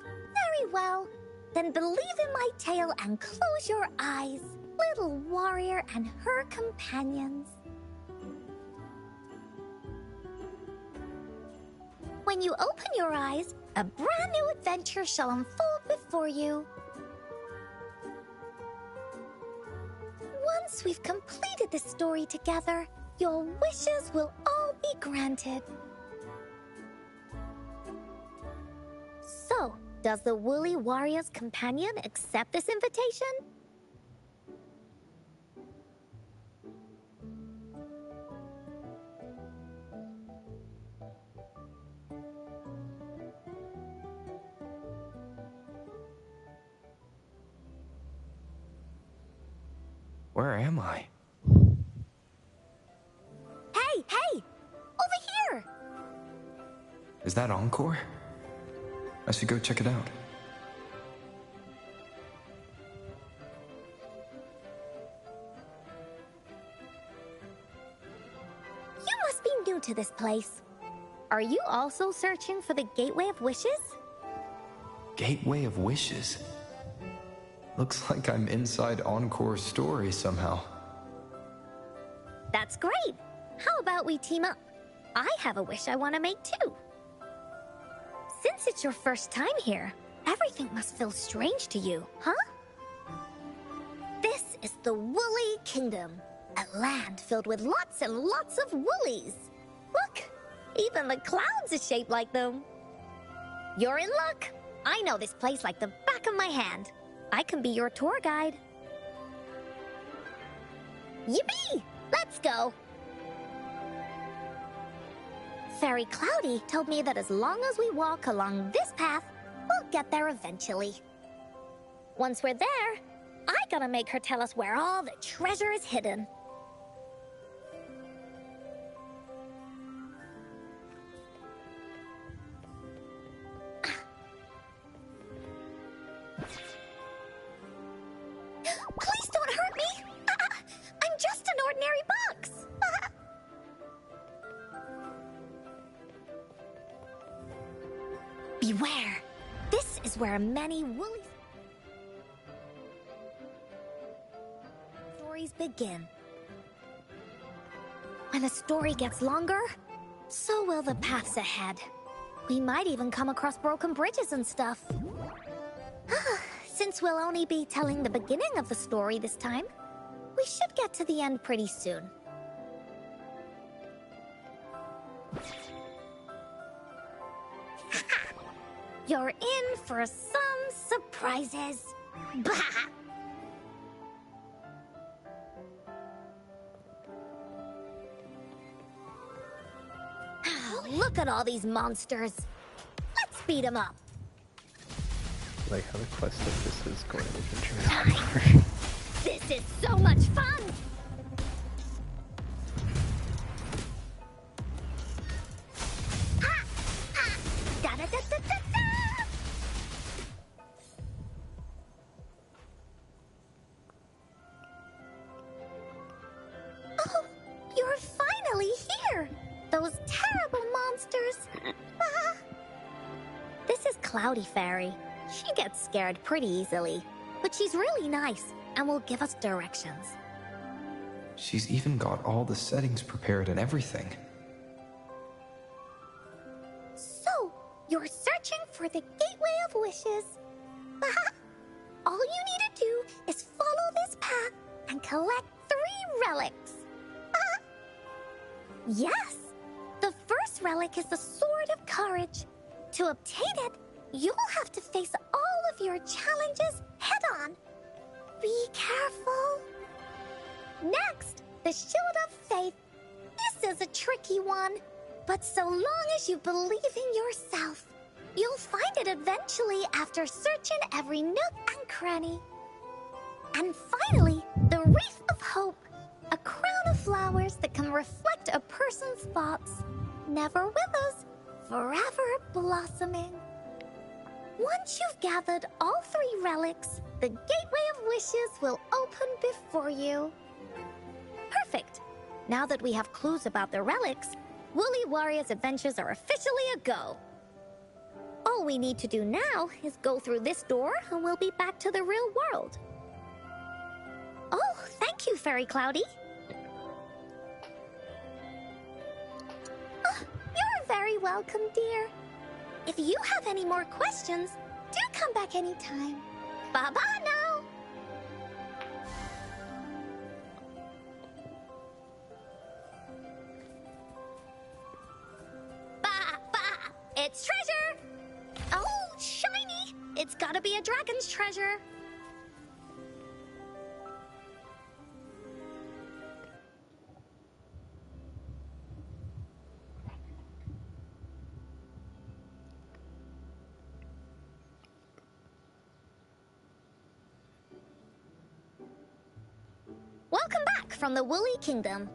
Very well. Then believe in my tale and close your eyes, little warrior and her companions. When you open your eyes, a brand new adventure shall unfold before you. Once we've completed this story together, your wishes will all be granted. So, does the Woolly Warrior's companion accept this invitation? Where am I? Hey, hey! Over here! Is that Encore? I should go check it out. You must be new to this place. Are you also searching for the Gateway of Wishes? Gateway of Wishes? Looks like I'm inside Encore's story somehow. That's great! How about we team up? I have a wish I want to make too. Since it's your first time here, everything must feel strange to you, huh? This is the Woolly Kingdom, a land filled with lots and lots of woolies. Look, even the clouds are shaped like them. You're in luck. I know this place like the back of my hand. I can be your tour guide. Yippee! Let's go! Fairy Cloudy told me that as long as we walk along this path, we'll get there eventually. Once we're there, I gotta make her tell us where all the treasure is hidden. Please don't hurt me! I'm just an ordinary box! Beware! This is where many woolly stories begin. When a story gets longer, so will the paths ahead. We might even come across broken bridges and stuff. Since we'll only be telling the beginning of the story this time, we should get to the end pretty soon. You're in for some surprises. Bah! Look at all these monsters. Let's beat them up. Like how the quest of this is going to adventure with Encore. This is so much fun! Cloudy Fairy. She gets scared pretty easily, but she's really nice and will give us directions. She's even got all the settings prepared and everything. So, you're searching for the Gateway of Wishes. All you need to do is follow this path and collect 3 relics. Yes! The first relic is the Sword of Courage. To obtain it, you'll have to face all of your challenges head-on. Be careful. Next, the Shield of Faith. This is a tricky one, but so long as you believe in yourself, you'll find it eventually after searching every nook and cranny. And finally, the Wreath of Hope, a crown of flowers that can reflect a person's thoughts. Never withers, forever blossoming. Once you've gathered all 3 relics, the Gateway of Wishes will open before you. Perfect! Now that we have clues about the relics, Woolly Warrior's adventures are officially a go. All we need to do now is go through this door and we'll be back to the real world. Oh, thank you, Fairy Cloudy. You're very welcome, dear. If you have any more questions, do come back anytime. Bye-bye now! Bah! It's treasure! Oh, shiny! It's gotta be a dragon's treasure. Welcome back from the Woolly Kingdom.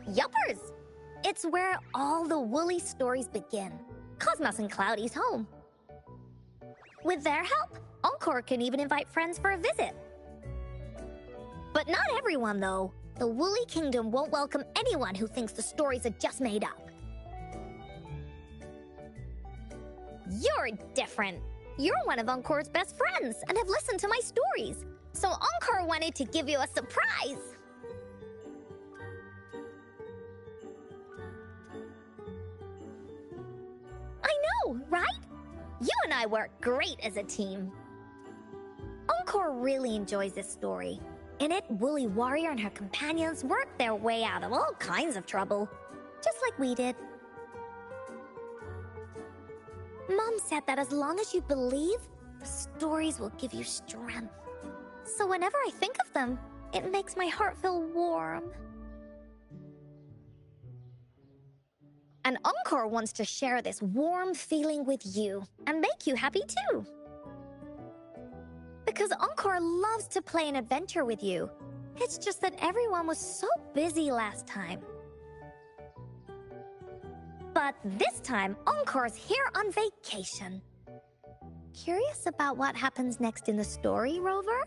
Yuppers! It's where all the Woolly stories begin. Cosmos and Cloudy's home. With their help, Encore can even invite friends for a visit. But not everyone, though. The Woolly Kingdom won't welcome anyone who thinks the stories are just made up. You're different. You're one of Encore's best friends and have listened to my stories. So Encore wanted to give you a surprise. I know, right? You and I work great as a team. Encore really enjoys this story. In it, Woolly Warrior and her companions work their way out of all kinds of trouble, just like we did. Mom said that as long as you believe, the stories will give you strength. So whenever I think of them, it makes my heart feel warm. And Encore wants to share this warm feeling with you and make you happy too. Because Encore loves to play an adventure with you. It's just that everyone was so busy last time. But this time, Encore's here on vacation. Curious about what happens next in the story, Rover?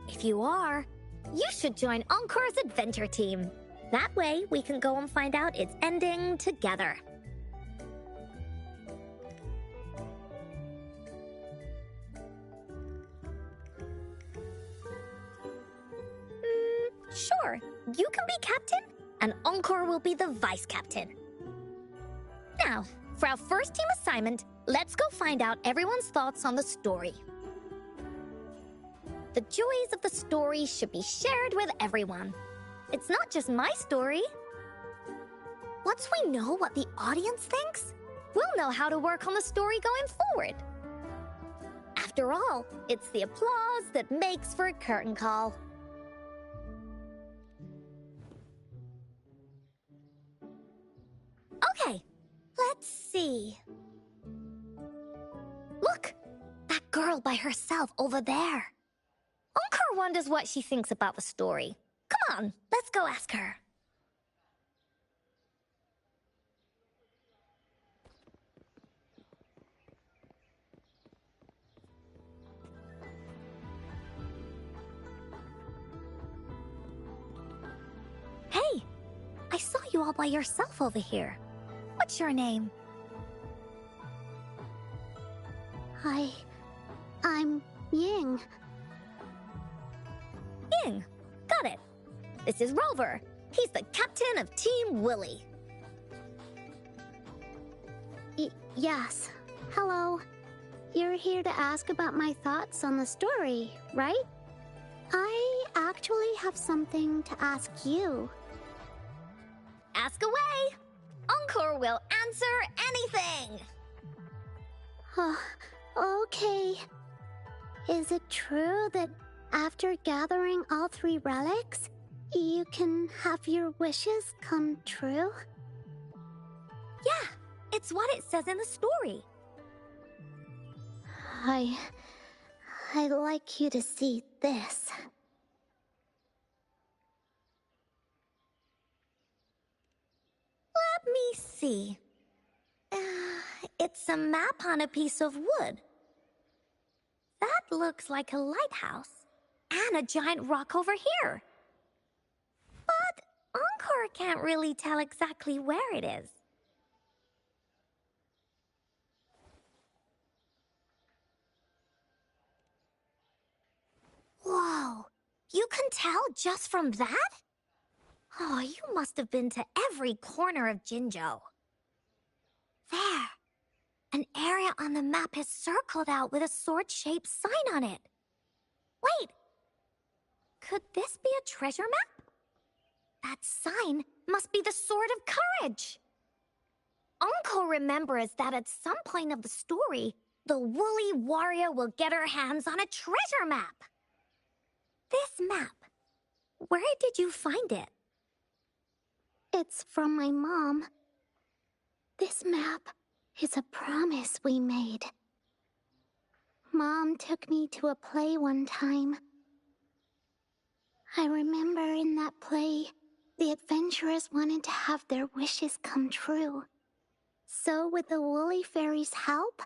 If you are, you should join Encore's adventure team. That way, we can go and find out its ending together. Sure, you can be captain, and Encore will be the vice captain. Now, for our first team assignment, let's go find out everyone's thoughts on the story. The joys of the story should be shared with everyone. It's not just my story. Once we know what the audience thinks, we'll know how to work on the story going forward. After all, it's the applause that makes for a curtain call. Okay, let's see. Look, that girl by herself over there. Encore wonders what she thinks about the story. Come on, let's go ask her. Hey, you all by yourself over here. What's your name? I'm Ying. Ying. Got it. This is Rover. He's the captain of Team Willy. Yes. Hello. You're here to ask about my thoughts on the story, right? I actually have something to ask you. Ask away. Encore will answer anything. Okay. Is it true that after gathering all 3 relics, you can have your wishes come true? Yeah, it's what it says in the story. I'd like you to see this. Let me see. It's a map on a piece of wood. That looks like a lighthouse and a giant rock over here. But Encore can't really tell exactly where it is. Whoa, you can tell just from that? Oh, you must have been to every corner of Jinzhou. There, an area on the map is circled out with a sword-shaped sign on it. Wait, could this be a treasure map? That sign must be the Sword of Courage. Uncle remembers that at some point of the story, the woolly warrior will get her hands on a treasure map. This map, where did you find it? It's from my mom. This map is a promise we made. Mom took me to a play one time. I remember in that play, the adventurers wanted to have their wishes come true. So with the Woolly Fairy's help,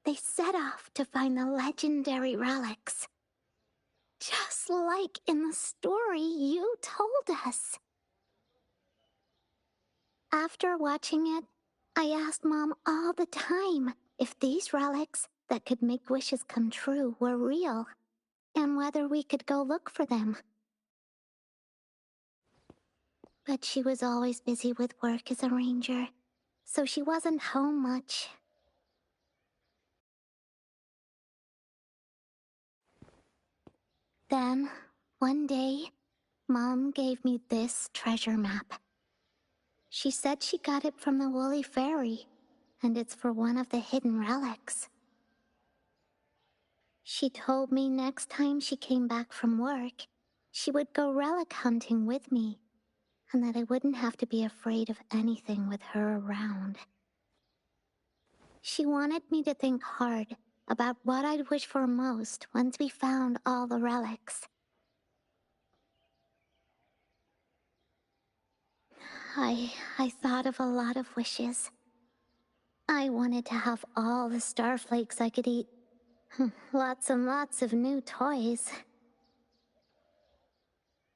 they set off to find the legendary relics. Just like in the story you told us. After watching it, I asked Mom all the time if these relics that could make wishes come true were real, and whether we could go look for them. But she was always busy with work as a ranger, so she wasn't home much. Then, one day, Mom gave me this treasure map. She said she got it from the Woolly Fairy, and it's for one of the hidden relics. She told me next time she came back from work, she would go relic hunting with me, and that I wouldn't have to be afraid of anything with her around. She wanted me to think hard about what I'd wish for most once we found all the relics. I thought of a lot of wishes. I wanted to have all the starflakes I could eat. Lots and lots of new toys.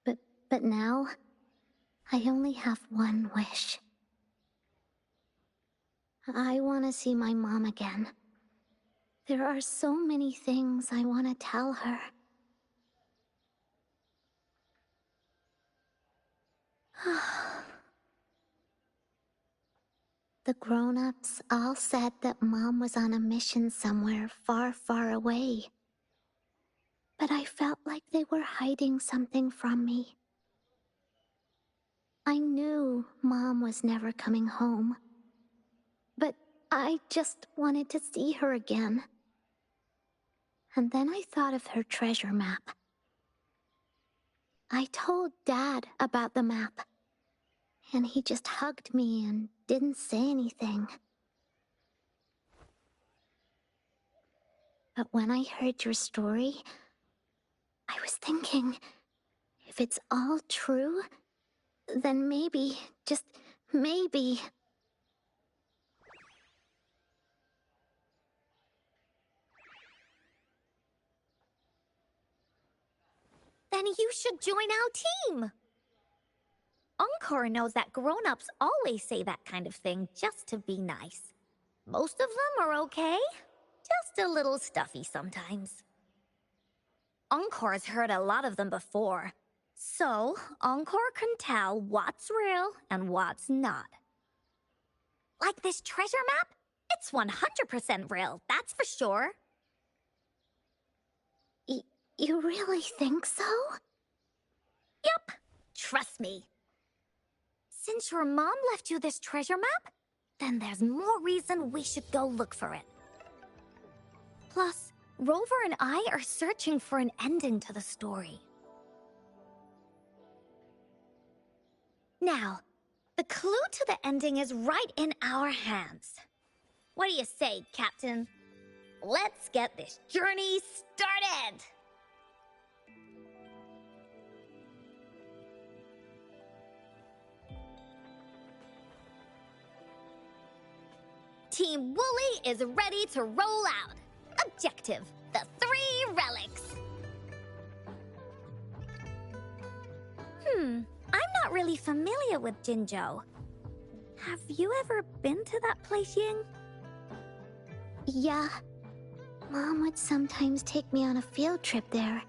But now, I only have one wish. I want to see my mom again. There are so many things I want to tell her. The grown-ups all said that Mom was on a mission somewhere far, far away. But I felt like they were hiding something from me. I knew Mom was never coming home. But I just wanted to see her again. And then I thought of her treasure map. I told Dad about the map. And he just hugged me and didn't say anything. But when I heard your story, I was thinking, if it's all true, then maybe, just maybe... Then you should join our team. Encore knows that grown-ups always say that kind of thing just to be nice. Most of them are okay, just a little stuffy sometimes. Encore's heard a lot of them before, so Encore can tell what's real and what's not. Like this treasure map? It's 100% real, that's for sure. You really think so? Yup, trust me. Since your mom left you this treasure map, then there's more reason we should go look for it. Plus, Rover and I are searching for an ending to the story. Now, the clue to the ending is right in our hands. What do you say, Captain? Let's get this journey started! Team Wooly is ready to roll out. Objective, the 3 relics. I'm not really familiar with Jinzhou. Have you ever been to that place, Ying? Yeah. Mom would sometimes take me on a field trip there.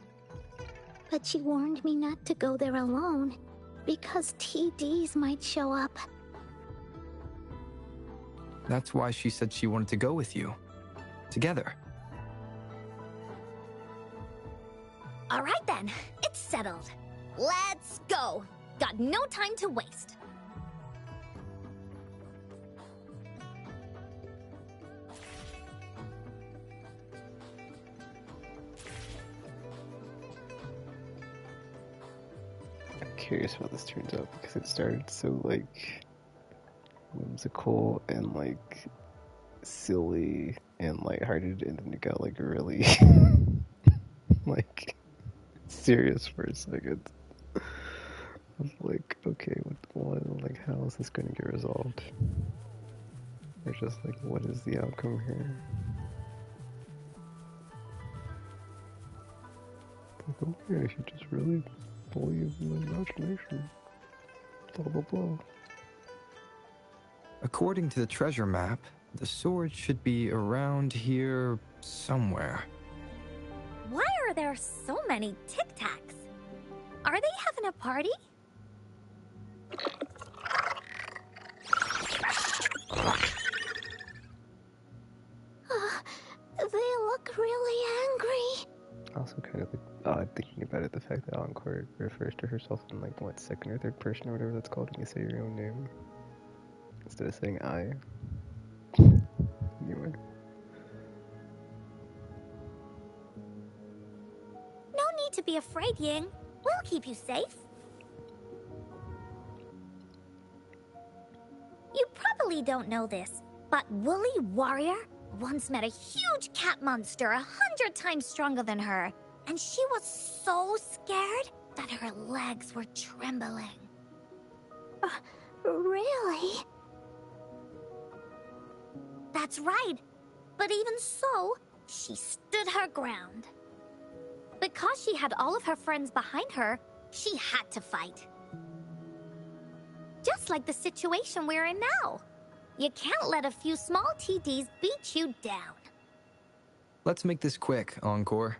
But she warned me not to go there alone, because TDs might show up. That's why she said she wanted to go with you. Together. All right then, it's settled. Let's go. Got no time to waste. I'm curious how this turns out because it started so like whimsical and like silly and lighthearted, and then it got like really like serious for a second. I was like, okay, what, like, how is this going to get resolved? Or just like, what is the outcome here? Like, okay, she just really believes in the imagination. Blah blah blah. According to the treasure map, the sword should be around here somewhere. Why are there so many Tic Tacs? Are they having a party? They look really angry. Also kind of like odd thinking about it, the fact that Encore refers to herself in like what, second or third person or whatever that's called when you say your own name instead of saying I. Anyway. No need to be afraid, Ying. We'll keep you safe. You probably don't know this, but Woolly Warrior once met a huge cat monster 100 times stronger than her, and she was so scared that her legs were trembling. Really? That's right. But even so, she stood her ground. Because she had all of her friends behind her, she had to fight. Just like the situation we're in now. You can't let a few small TDs beat you down. Let's make this quick, Encore.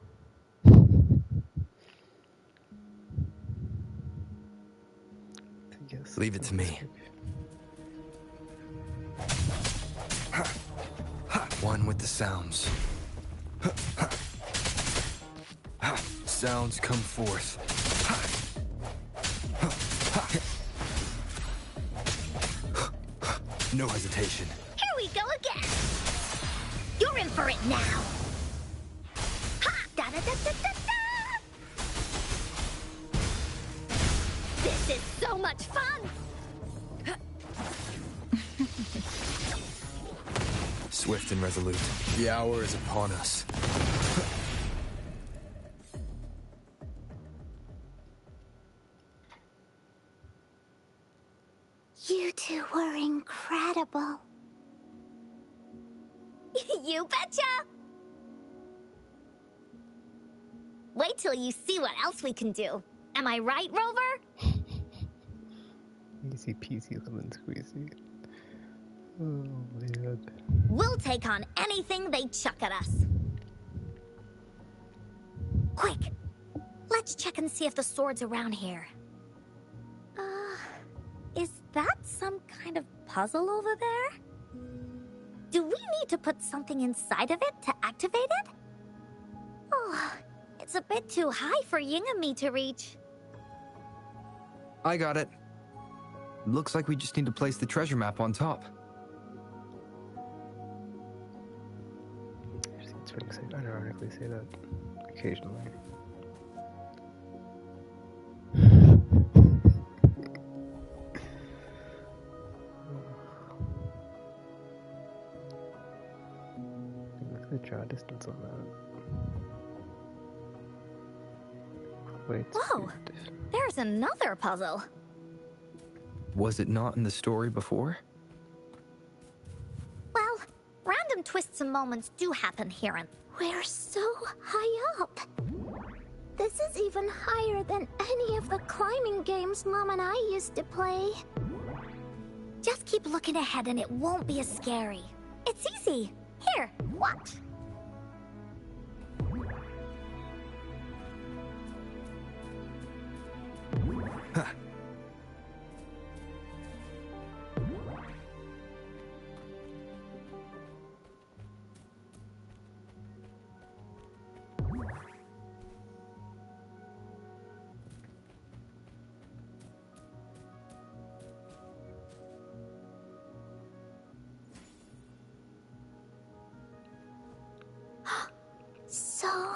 Yes. Leave it to me. One with the sounds. Sounds come forth. No hesitation. Here we go again. You're in for it now. Ha! Da da da da da da! This is so much fun. Swift and resolute. The hour is upon us. You two were incredible. You betcha! Wait till you see what else we can do. Am I right, Rover? Easy peasy lemon squeezy. Oh man. We'll take on anything they chuck at us. Quick! Let's check and see if the sword's around here. Is that some kind of puzzle over there? Do we need to put something inside of it to activate it? Oh, it's a bit too high for Ying and me to reach. I got it. Looks like we just need to place the treasure map on top. I've seen Sphinx unironically say that occasionally. Look at the draw distance on that. Wait. Whoa! There's another puzzle. Was it not in the story before? Well, random twists and moments do happen here and... We're so high up. This is even higher than any of the climbing games Mom and I used to play. Just keep looking ahead and it won't be as scary. It's easy. Here, watch. Huh. So,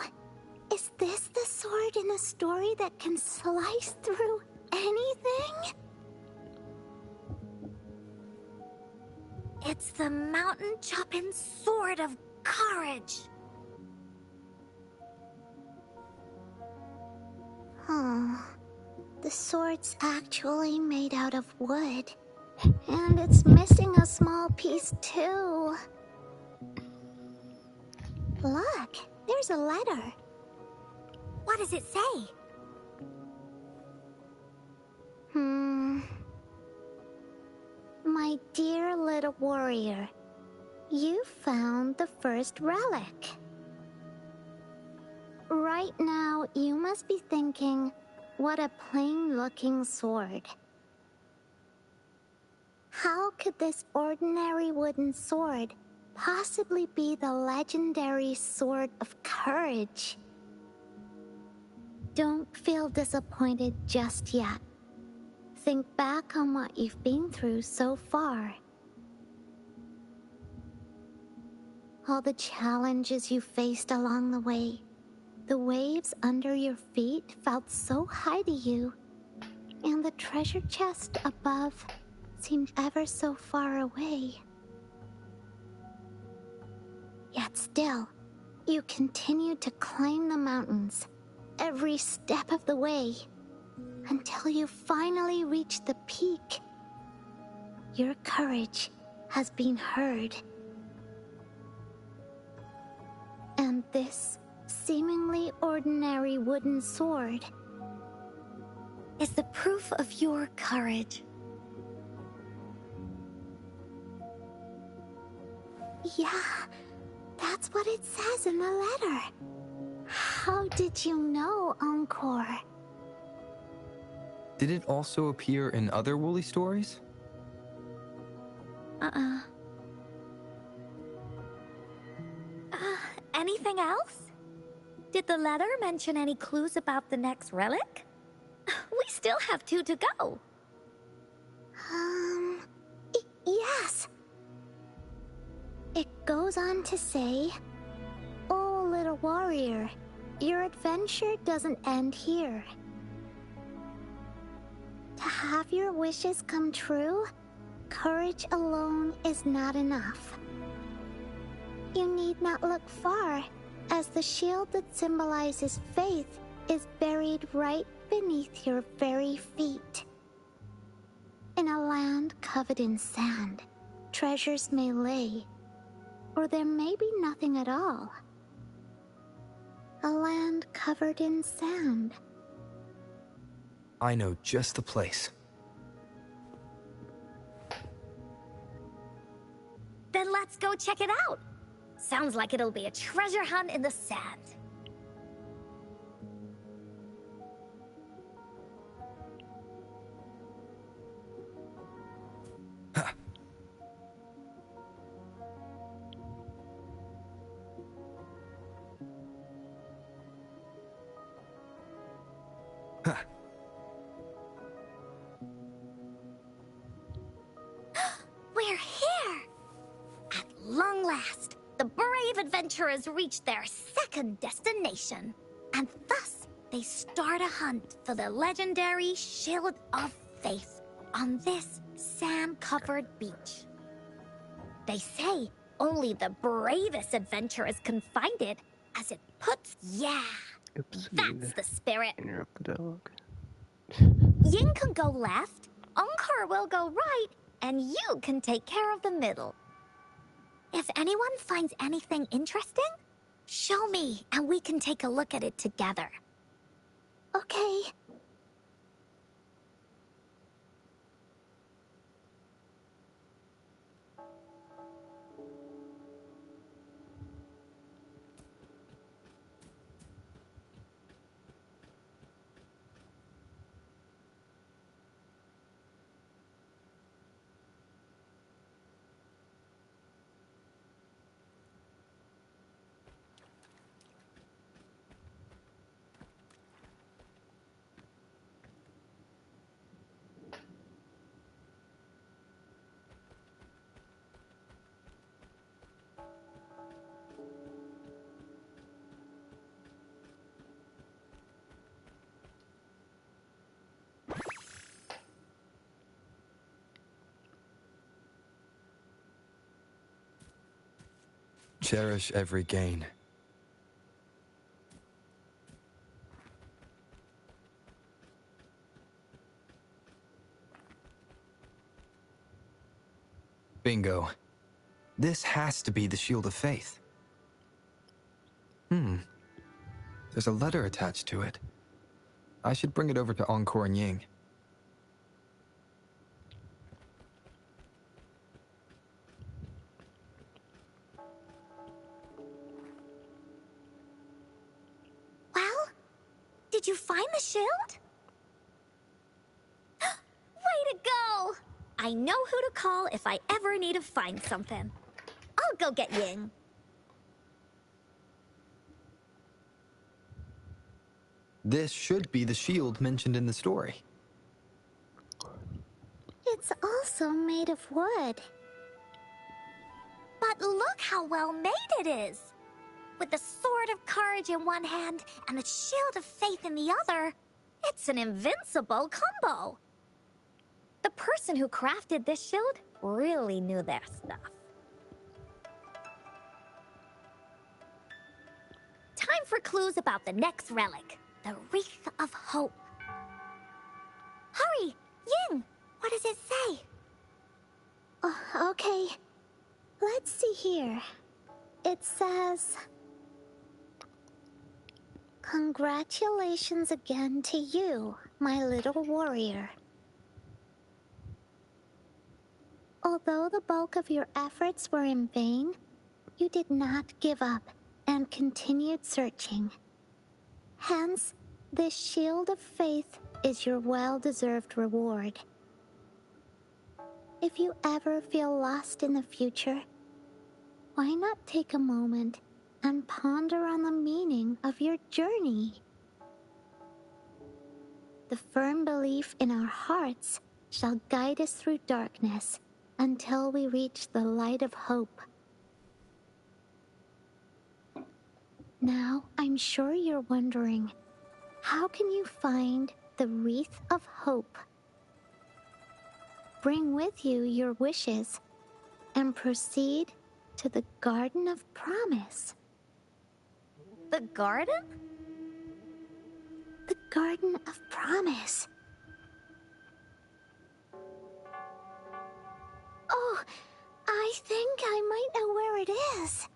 is this the sword in a story that can slice through anything? It's the mountain chopping sword of courage. Huh. The sword's actually made out of wood. And it's missing a small piece too. Look, there's a letter. What does it say? My dear little warrior, you found the first relic. Right now, you must be thinking, what a plain-looking sword. How could this ordinary wooden sword possibly be the legendary sword of courage? Don't feel disappointed just yet. Think back on what you've been through so far. All the challenges you faced along the way. The waves under your feet felt so high to you, and the treasure chest above seemed ever so far away. Yet still, you continued to climb the mountains, every step of the way, until you finally reached the peak. Your courage has been heard. And this seemingly ordinary wooden sword is the proof of your courage. Yeah, that's what it says in the letter. How did you know, Encore? Did it also appear in other Woolly stories? Anything else? Did the letter mention any clues about the next relic? We still have 2 to go. Yes. It goes on to say, "Oh, little warrior, your adventure doesn't end here. To have your wishes come true, courage alone is not enough. You need not look far, as the shield that symbolizes faith is buried right beneath your very feet. In a land covered in sand, treasures may lay, or there may be nothing at all. A land covered in sand." I know just the place. Let's go check it out. Sounds like it'll be a treasure hunt in the sand. We're here! At long last, the brave adventurers reach their second destination. And thus, they start a hunt for the legendary Shield of Faith on this sand-covered beach. They say only the bravest adventurers can find it, as it puts... Yeah, Oops, that's the spirit. Interrupt the dialogue. Ying can go left, Encore will go right, and you can take care of the middle. If anyone finds anything interesting, show me and we can take a look at it together. Okay. Cherish every gain. Bingo. This has to be the Shield of Faith. There's a letter attached to it. I should bring it over to Encore and Ying. Well, did you find the shield? Way to go! I know who to call if I ever need to find something. I'll go get Ying. This should be the shield mentioned in the story. It's also made of wood. But look how well made it is! With the Sword of Courage in one hand and the Shield of Faith in the other, it's an invincible combo. The person who crafted this shield really knew their stuff. Time for clues about the next relic, the Wreath of Hope. Hurry! Ying! What does it say? Okay. Let's see here. It says... Congratulations again to you, my little warrior. Although the bulk of your efforts were in vain, you did not give up and continued searching. Hence, this Shield of Faith is your well-deserved reward. If you ever feel lost in the future, why not take a moment and ponder on the meaning of your journey? The firm belief in our hearts shall guide us through darkness until we reach the light of hope. Now, I'm sure you're wondering, how can you find the Wreath of Hope? Bring with you your wishes and proceed to the Garden of Promise. The garden? The Garden of Promise. Oh, I think I might know where it is.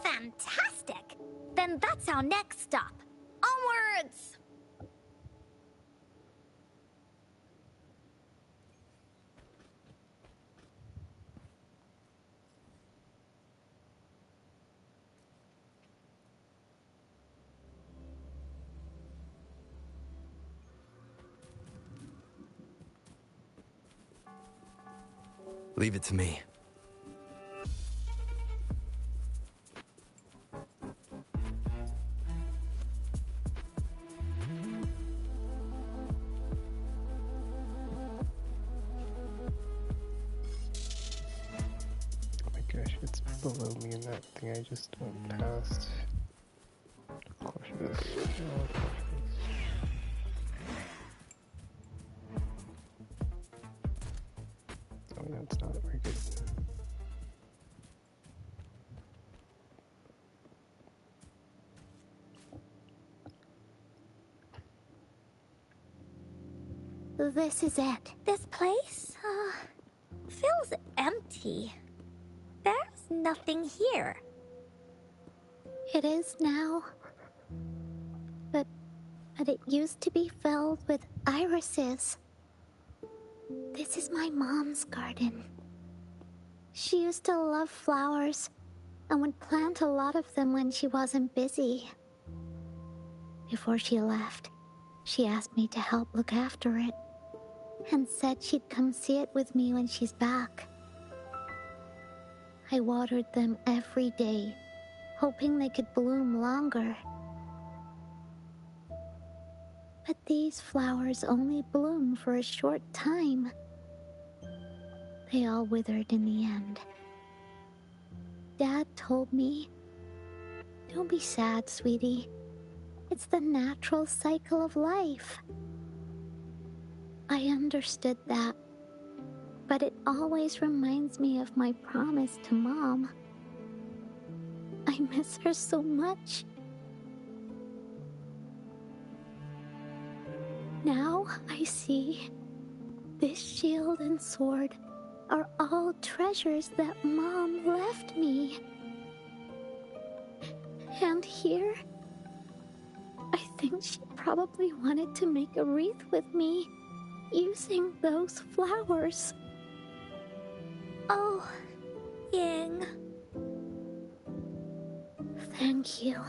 Fantastic! Then that's our next stop. Onwards! Leave it to me. Oh my gosh, it's below me in that thing I just went past. Of course it is. Oh, of course it is. Oh no, it's not very good. This is it. This place, feels empty. There's nothing here. It is now. But it used to be filled with irises. This is my mom's garden. She used to love flowers and would plant a lot of them when she wasn't busy. Before she left, she asked me to help look after it and said she'd come see it with me when she's back. I watered them every day, hoping they could bloom longer. But these flowers only bloom for a short time. They all withered in the end. Dad told me, "Don't be sad, sweetie. It's the natural cycle of life." I understood that, but it always reminds me of my promise to Mom. I miss her so much. Now I see this shield and sword are all treasures that Mom left me. And here, I think she probably wanted to make a wreath with me using those flowers. Oh, Ying. Thank you,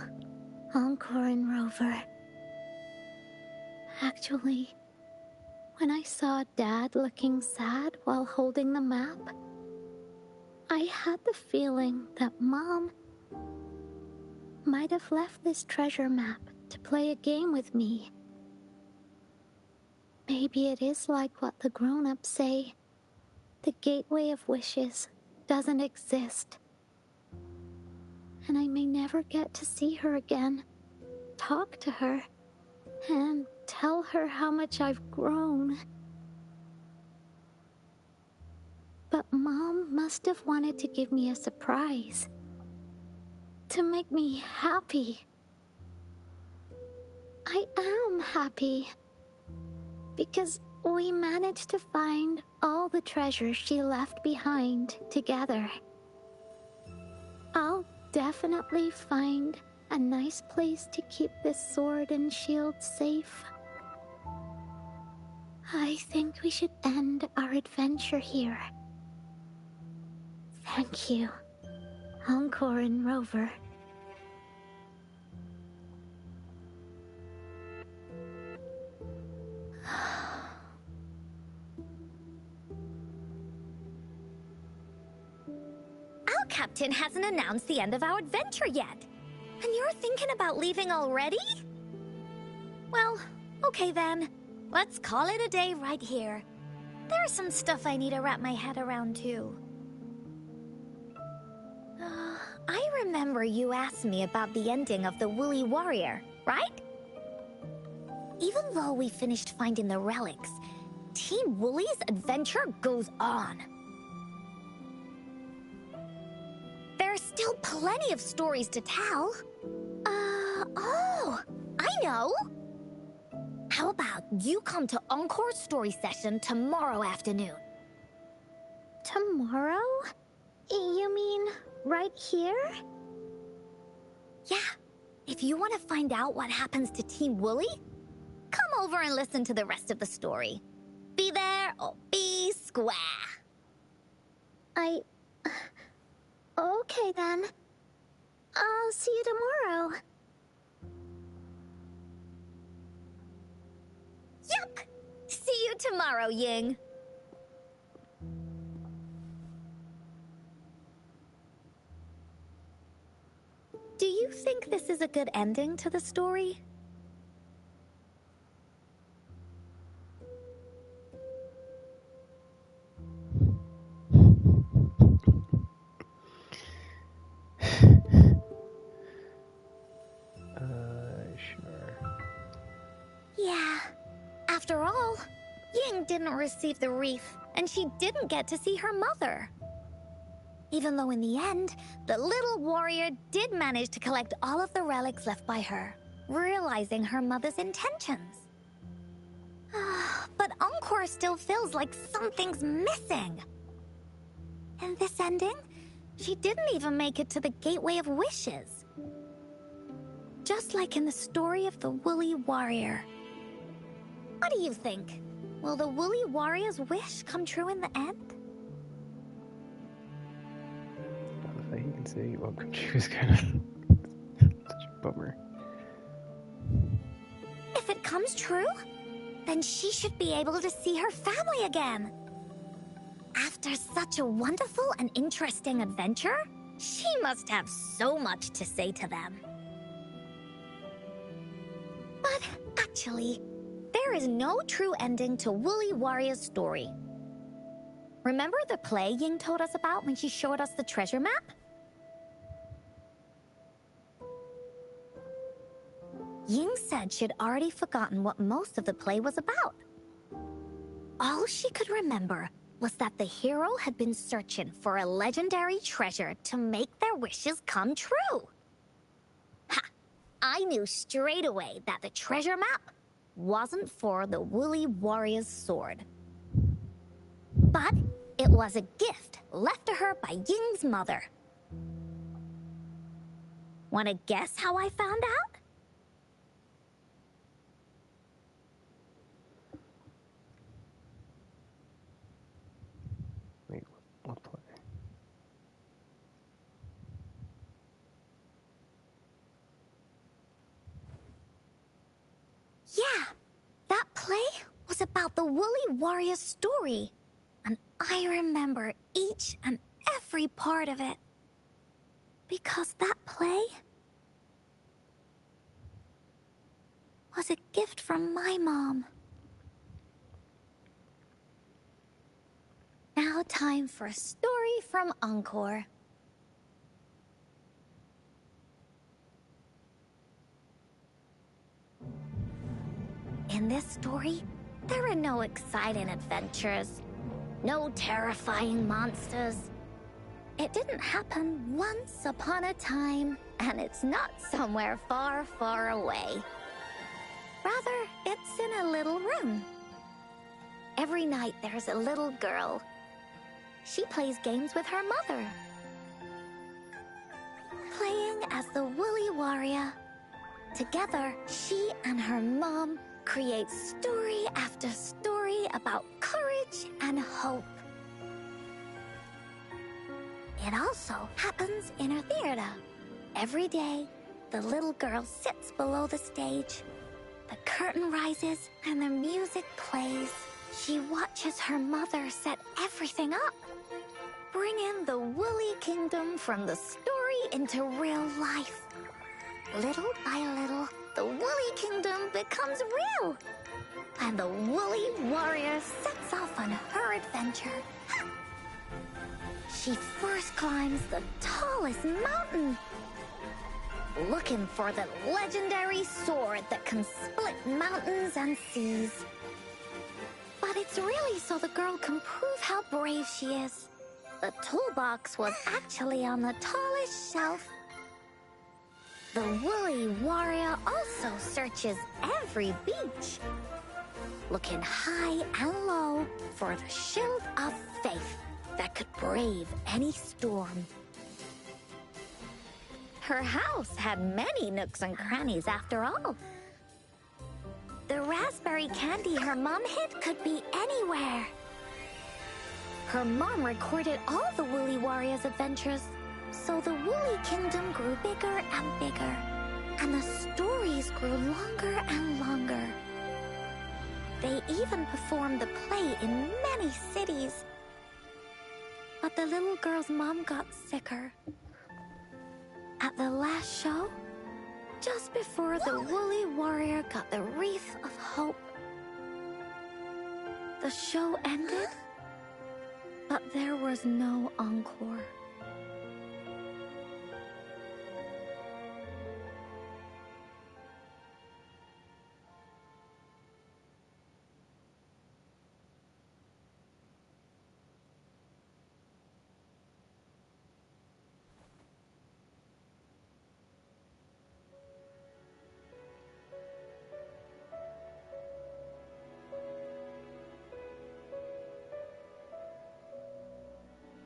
Encore and Rover. Actually, when I saw Dad looking sad while holding the map, I had the feeling that Mom might have left this treasure map to play a game with me. Maybe it is like what the grown-ups say. The Gateway of Wishes doesn't exist. And I may never get to see her again, talk to her, and tell her how much I've grown. But Mom must have wanted to give me a surprise. To make me happy. I am happy. Because we managed to find all the treasures she left behind together. I'll definitely find a nice place to keep this sword and shield safe. I think we should end our adventure here. Thank you, Encore and Rover. Our captain hasn't announced the end of our adventure yet. And you're thinking about leaving already? Well, okay then. Let's call it a day right here. There's some stuff I need to wrap my head around too. I remember you asked me about the ending of the Woolly Warrior, right? Even though we finished finding the relics, Team Woolly's adventure goes on. There's still plenty of stories to tell. Oh, I know! How about you come to Encore's story session tomorrow afternoon? Tomorrow? You mean right here? Yeah. If you want to find out what happens to Team Woolly, come over and listen to the rest of the story. Be there or be square. Okay then. I'll see you tomorrow. Yep. See you tomorrow, Ying. think this is a good ending to the story? Sure. Yeah. After all, Ying didn't receive the wreath, and she didn't get to see her mother. Even though in the end, the little warrior did manage to collect all of the relics left by her, realizing her mother's intentions. But Encore still feels like something's missing. In this ending, she didn't even make it to the Gateway of Wishes. Just like in the story of the Woolly Warrior. What do you think? Will the Woolly Warrior's wish come true in the end? The fact he can say welcome to is kind of such a bummer. If it comes true, then she should be able to see her family again. After such a wonderful and interesting adventure, she must have so much to say to them. But actually, there is no true ending to Woolly Warrior's story. Remember the play Ying told us about when she showed us the treasure map? Ying said she'd already forgotten what most of the play was about. All she could remember was that the hero had been searching for a legendary treasure to make their wishes come true. Ha! I knew straight away that the treasure map wasn't for the Woolly Warrior's sword. But it was a gift left to her by Ying's mother. Want to guess how I found out? Wait, what play? Yeah, that play was about the Woolly Warrior's story. And I remember each and every part of it. Because that play was a gift from my mom. Now time for a story from Encore. In this story, there are no exciting adventures, no terrifying monsters. It didn't happen once upon a time, and it's not somewhere far, far away. Rather, it's in a little room. Every night there's a little girl. She plays games with her mother. Playing as the Woolly Warrior. Together, she and her mom create story after story about courage and hope. It also happens in her theater. Every day, the little girl sits below the stage. The curtain rises and the music plays. She watches her mother set everything up. Bring in the Woolly Kingdom from the story into real life. Little by little, the Woolly Kingdom becomes real. And the Woolly Warrior sets off on her adventure. She first climbs the tallest mountain, looking for the legendary sword that can split mountains and seas. But it's really so the girl can prove how brave she is. The toolbox was actually on the tallest shelf. The Woolly Warrior also searches every beach, looking high and low for the shield of faith that could brave any storm. Her house had many nooks and crannies after all. The raspberry candy her mom hid could be anywhere. Her mom recorded all the Woolly Warrior's adventures, so the Woolly Kingdom grew bigger and bigger, and the stories grew longer and longer. They even performed the play in many cities. But the little girl's mom got sicker. At the last show, before the woolly warrior got the wreath of hope, the show ended, but there was no encore.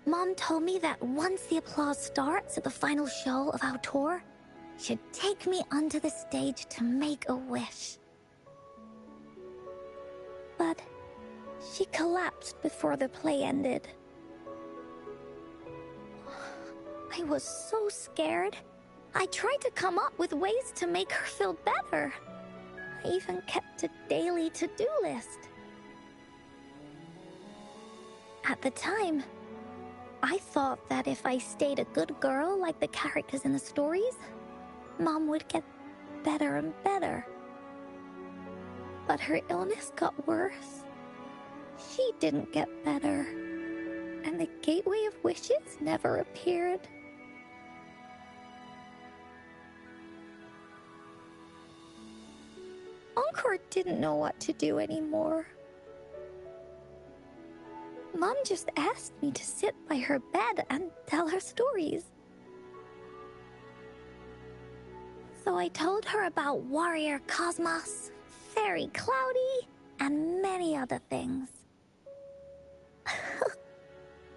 Mom told me that once the applause starts at the final show of our tour, she'd take me onto the stage to make a wish. But she collapsed before the play ended. I was so scared. I tried to come up with ways to make her feel better. I even kept a daily to-do list. At the time, I thought that if I stayed a good girl like the characters in the stories, Mom would get better and better. But her illness got worse. She didn't get better. And the Gateway of Wishes never appeared. Encore didn't know what to do anymore. Mom just asked me to sit by her bed and tell her stories. So I told her about Warrior Cosmos, Fairy Cloudy, and many other things.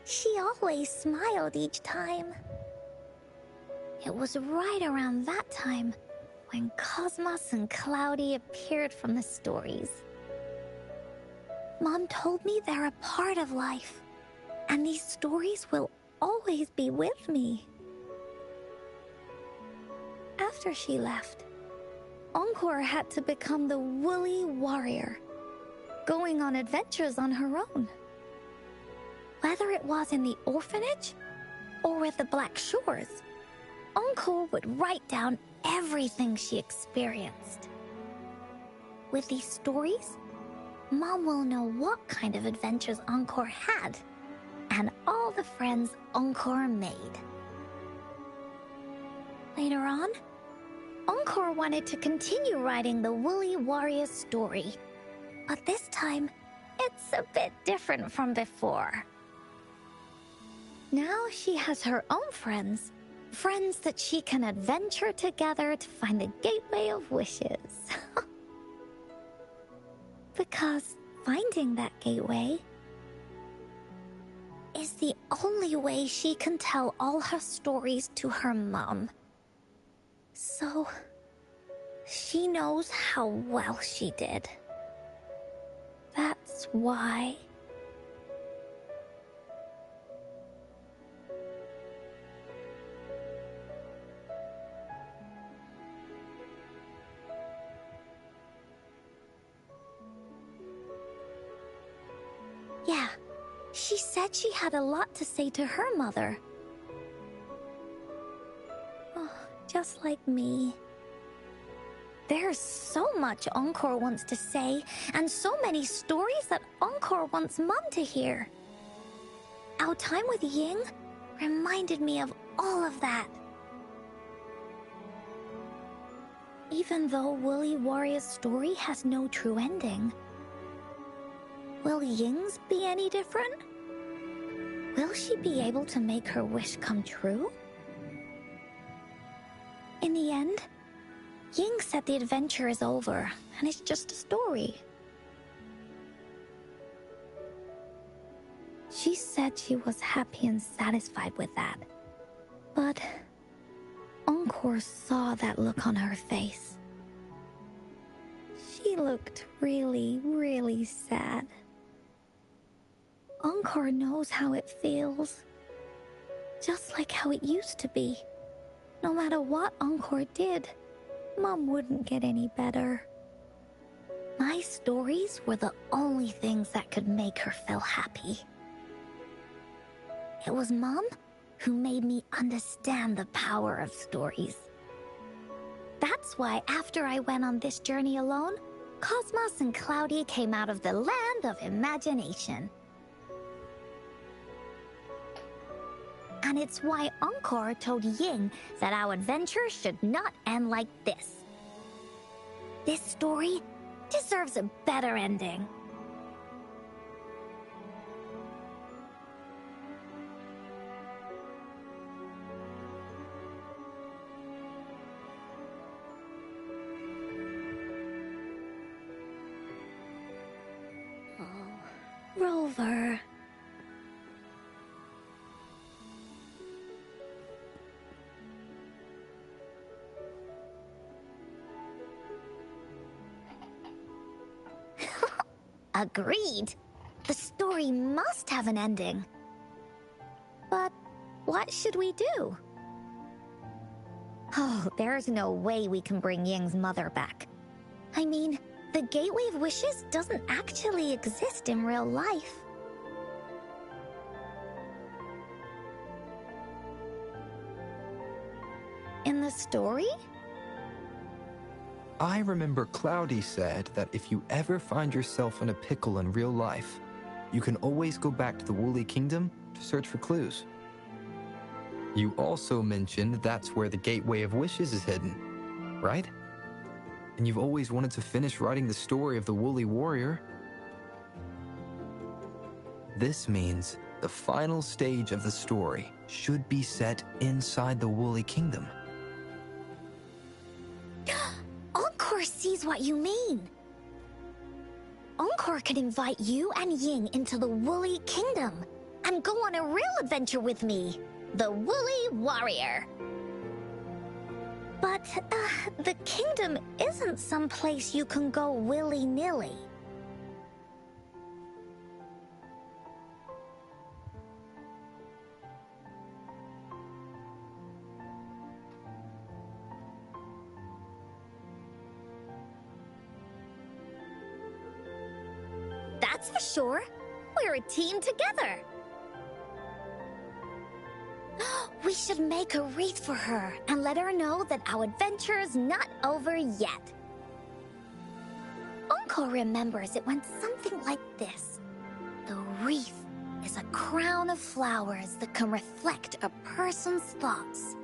She always smiled each time. It was right around that time when Cosmos and Cloudy appeared from the stories. Mom told me they're a part of life, and these stories will always be with me. After she left, Encore had to become the woolly warrior, going on adventures on her own. Whether it was in the orphanage or with the Black Shores, Encore would write down everything she experienced. With these stories, Mom will know what kind of adventures Encore had, and all the friends Encore made. Later on, Encore wanted to continue writing the Woolly Warrior story, but this time, it's a bit different from before. Now she has her own friends, friends that she can adventure together to find the Gateway of Wishes. Because finding that gateway is the only way she can tell all her stories to her mom. So, she knows how well she did. That's why. Yeah, she said she had a lot to say to her mother. Oh, just like me. There's so much Encore wants to say, and so many stories that Encore wants Mom to hear. Our time with Ying reminded me of all of that. Even though Woolly Warrior's story has no true ending, will Ying's be any different? Will she be able to make her wish come true? In the end, Ying said the adventure is over, and it's just a story. She said she was happy and satisfied with that. But Encore saw that look on her face. She looked really, really sad. Encore knows how it feels. Just like how it used to be. No matter what Encore did, Mom wouldn't get any better. My stories were the only things that could make her feel happy. It was Mom who made me understand the power of stories. That That's why after I went on this journey alone, Cosmos and Cloudy came out of the land of imagination. And it's why Encore told Ying that our adventure should not end like this. This story deserves a better ending. Oh, Rover. Agreed. The story must have an ending. But what should we do? Oh, there's no way we can bring Ying's mother back. I mean, the Gateway of Wishes doesn't actually exist in real life. In the story? I remember Cloudy said that if you ever find yourself in a pickle in real life, you can always go back to the Woolly Kingdom to search for clues. You also mentioned that's where the Gateway of Wishes is hidden, right? And you've always wanted to finish writing the story of the Woolly Warrior. This means the final stage of the story should be set inside the Woolly Kingdom. Encore sees what you mean. Encore could invite you and Ying into the Woolly Kingdom and go on a real adventure with me, the Woolly Warrior. But, the kingdom isn't some place you can go willy-nilly. That's for sure. We're a team together. We should make a wreath for her and let her know that our adventure is not over yet. Encore remembers it went something like this. The wreath is a crown of flowers that can reflect a person's thoughts.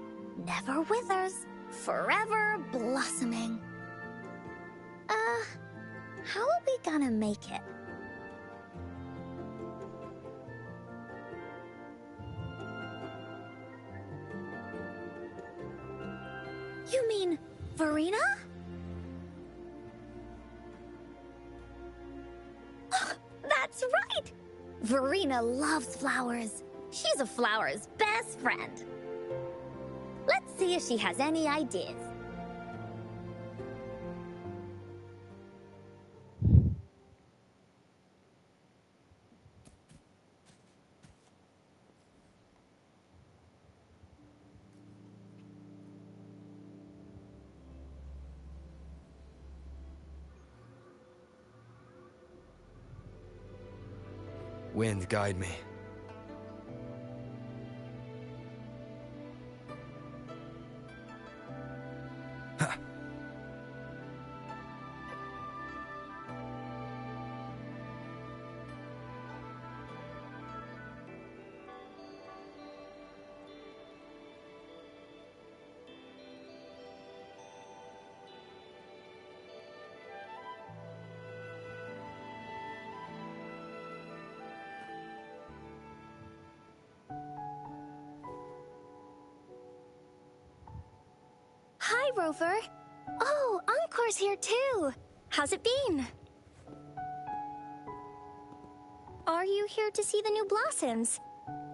Never withers, forever blossoming. How are we gonna make it? You mean Verena? That's right! Verena loves flowers. She's a flower's best friend. Let's see if she has any ideas. Wind, guide me. Hi, Rover. Oh, Encore's here too. How's it been? Are you here to see the new blossoms?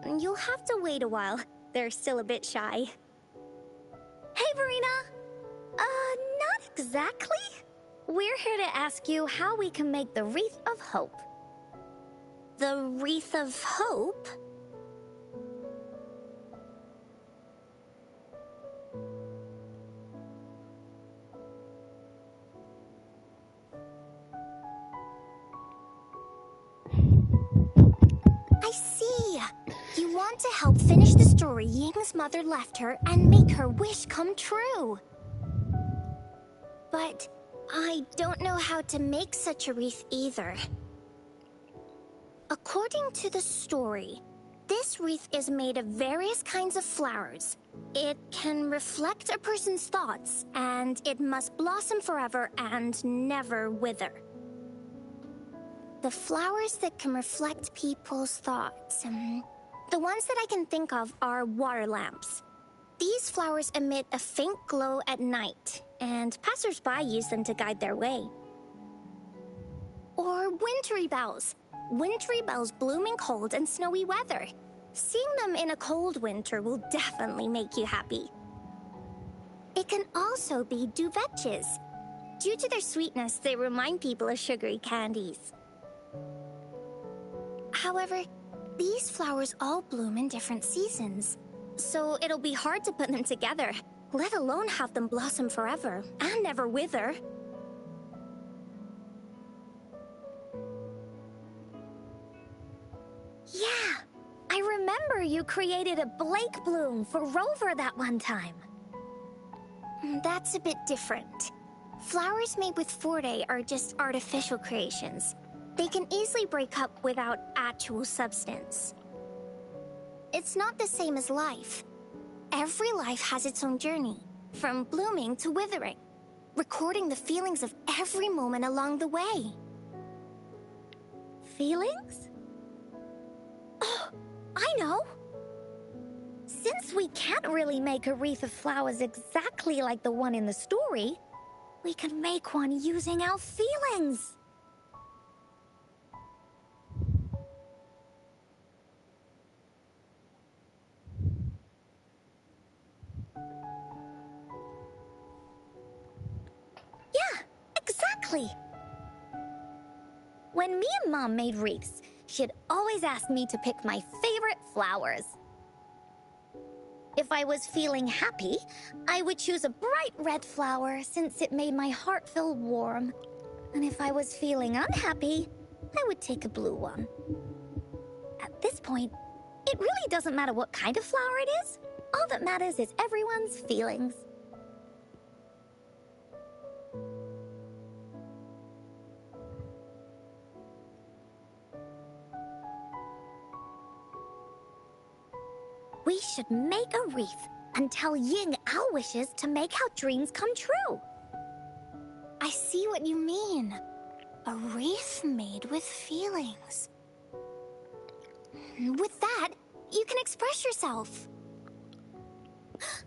You'll have to wait a while. They're still a bit shy. Hey, Verena! Not exactly. We're here to ask you how we can make the Wreath of Hope. The Wreath of Hope? I see. You want to help finish the story Ying's mother left her and make her wish come true. but I don't know how to make such a wreath either. According to the story, this wreath is made of various kinds of flowers. It can reflect a person's thoughts, and it must blossom forever and never wither. The flowers that can reflect people's thoughts, the ones that I can think of are water lamps. These flowers emit a faint glow at night, and passers-by use them to guide their way. Or wintry bells. Wintry bells bloom in cold and snowy weather. Seeing them in a cold winter will definitely make you happy. It can also be duvetches. Due to their sweetness, they remind people of sugary candies. However, these flowers all bloom in different seasons, so it'll be hard to put them together, let alone have them blossom forever and never wither. Yeah, I remember you created a Blake bloom for Rover that one time. That's a bit different. Flowers made with Forte are just artificial creations. They can easily break up without actual substance. It's not the same as life. Every life has its own journey, from blooming to withering, recording the feelings of every moment along the way. Feelings? Oh, I know! Since we can't really make a wreath of flowers exactly like the one in the story, we can make one using our feelings. Yeah, exactly. When me and Mom made wreaths, she'd always ask me to pick my favorite flowers. If I was feeling happy, I would choose a bright red flower since it made my heart feel warm. And if I was feeling unhappy, I would take a blue one. At this point, it really doesn't matter what kind of flower it is. All that matters is everyone's feelings. We should make a wreath and tell Ying our wishes to make our dreams come true. I see what you mean. A wreath made with feelings. With that, you can express yourself.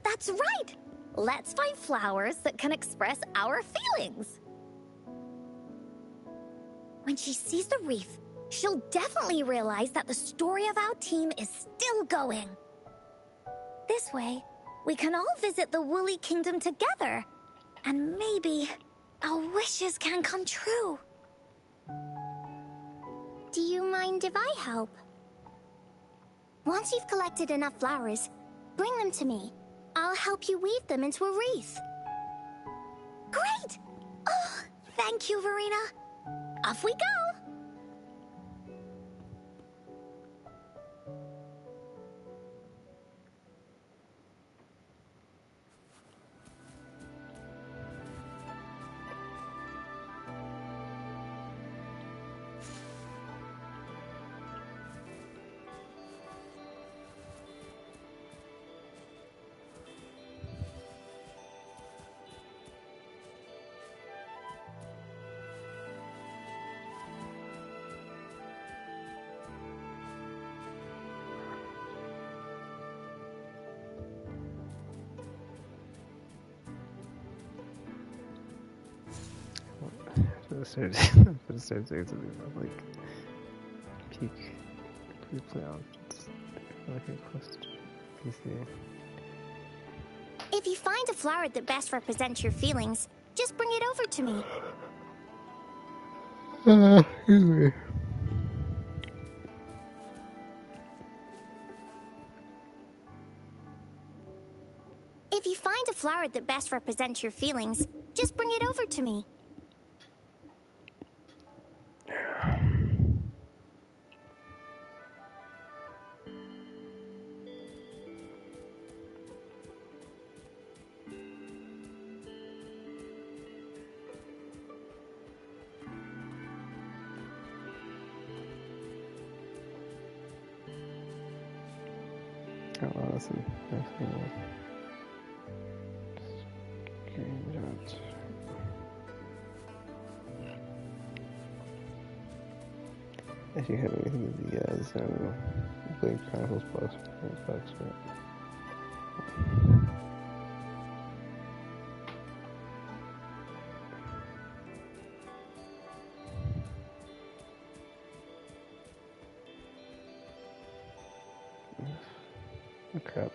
That's right! Let's find flowers that can express our feelings. When she sees the wreath, she'll definitely realize that the story of our team is still going. This way, we can all visit the Woolly Kingdom together, and maybe our wishes can come true. Do you mind if I help? Once you've collected enough flowers, bring them to me. I'll help you weave them into a wreath. Great! Oh, thank you, Verena. Off we go! Start saying something about like peak replay options. Like a question. PC. If you find a flower that best represents your feelings, just bring it over to me. Excuse me. If you find a flower that best represents your feelings, just bring it over to me. Oh, well, listen. If you have anything of the Blade Chronicles books, right? Oh, crap.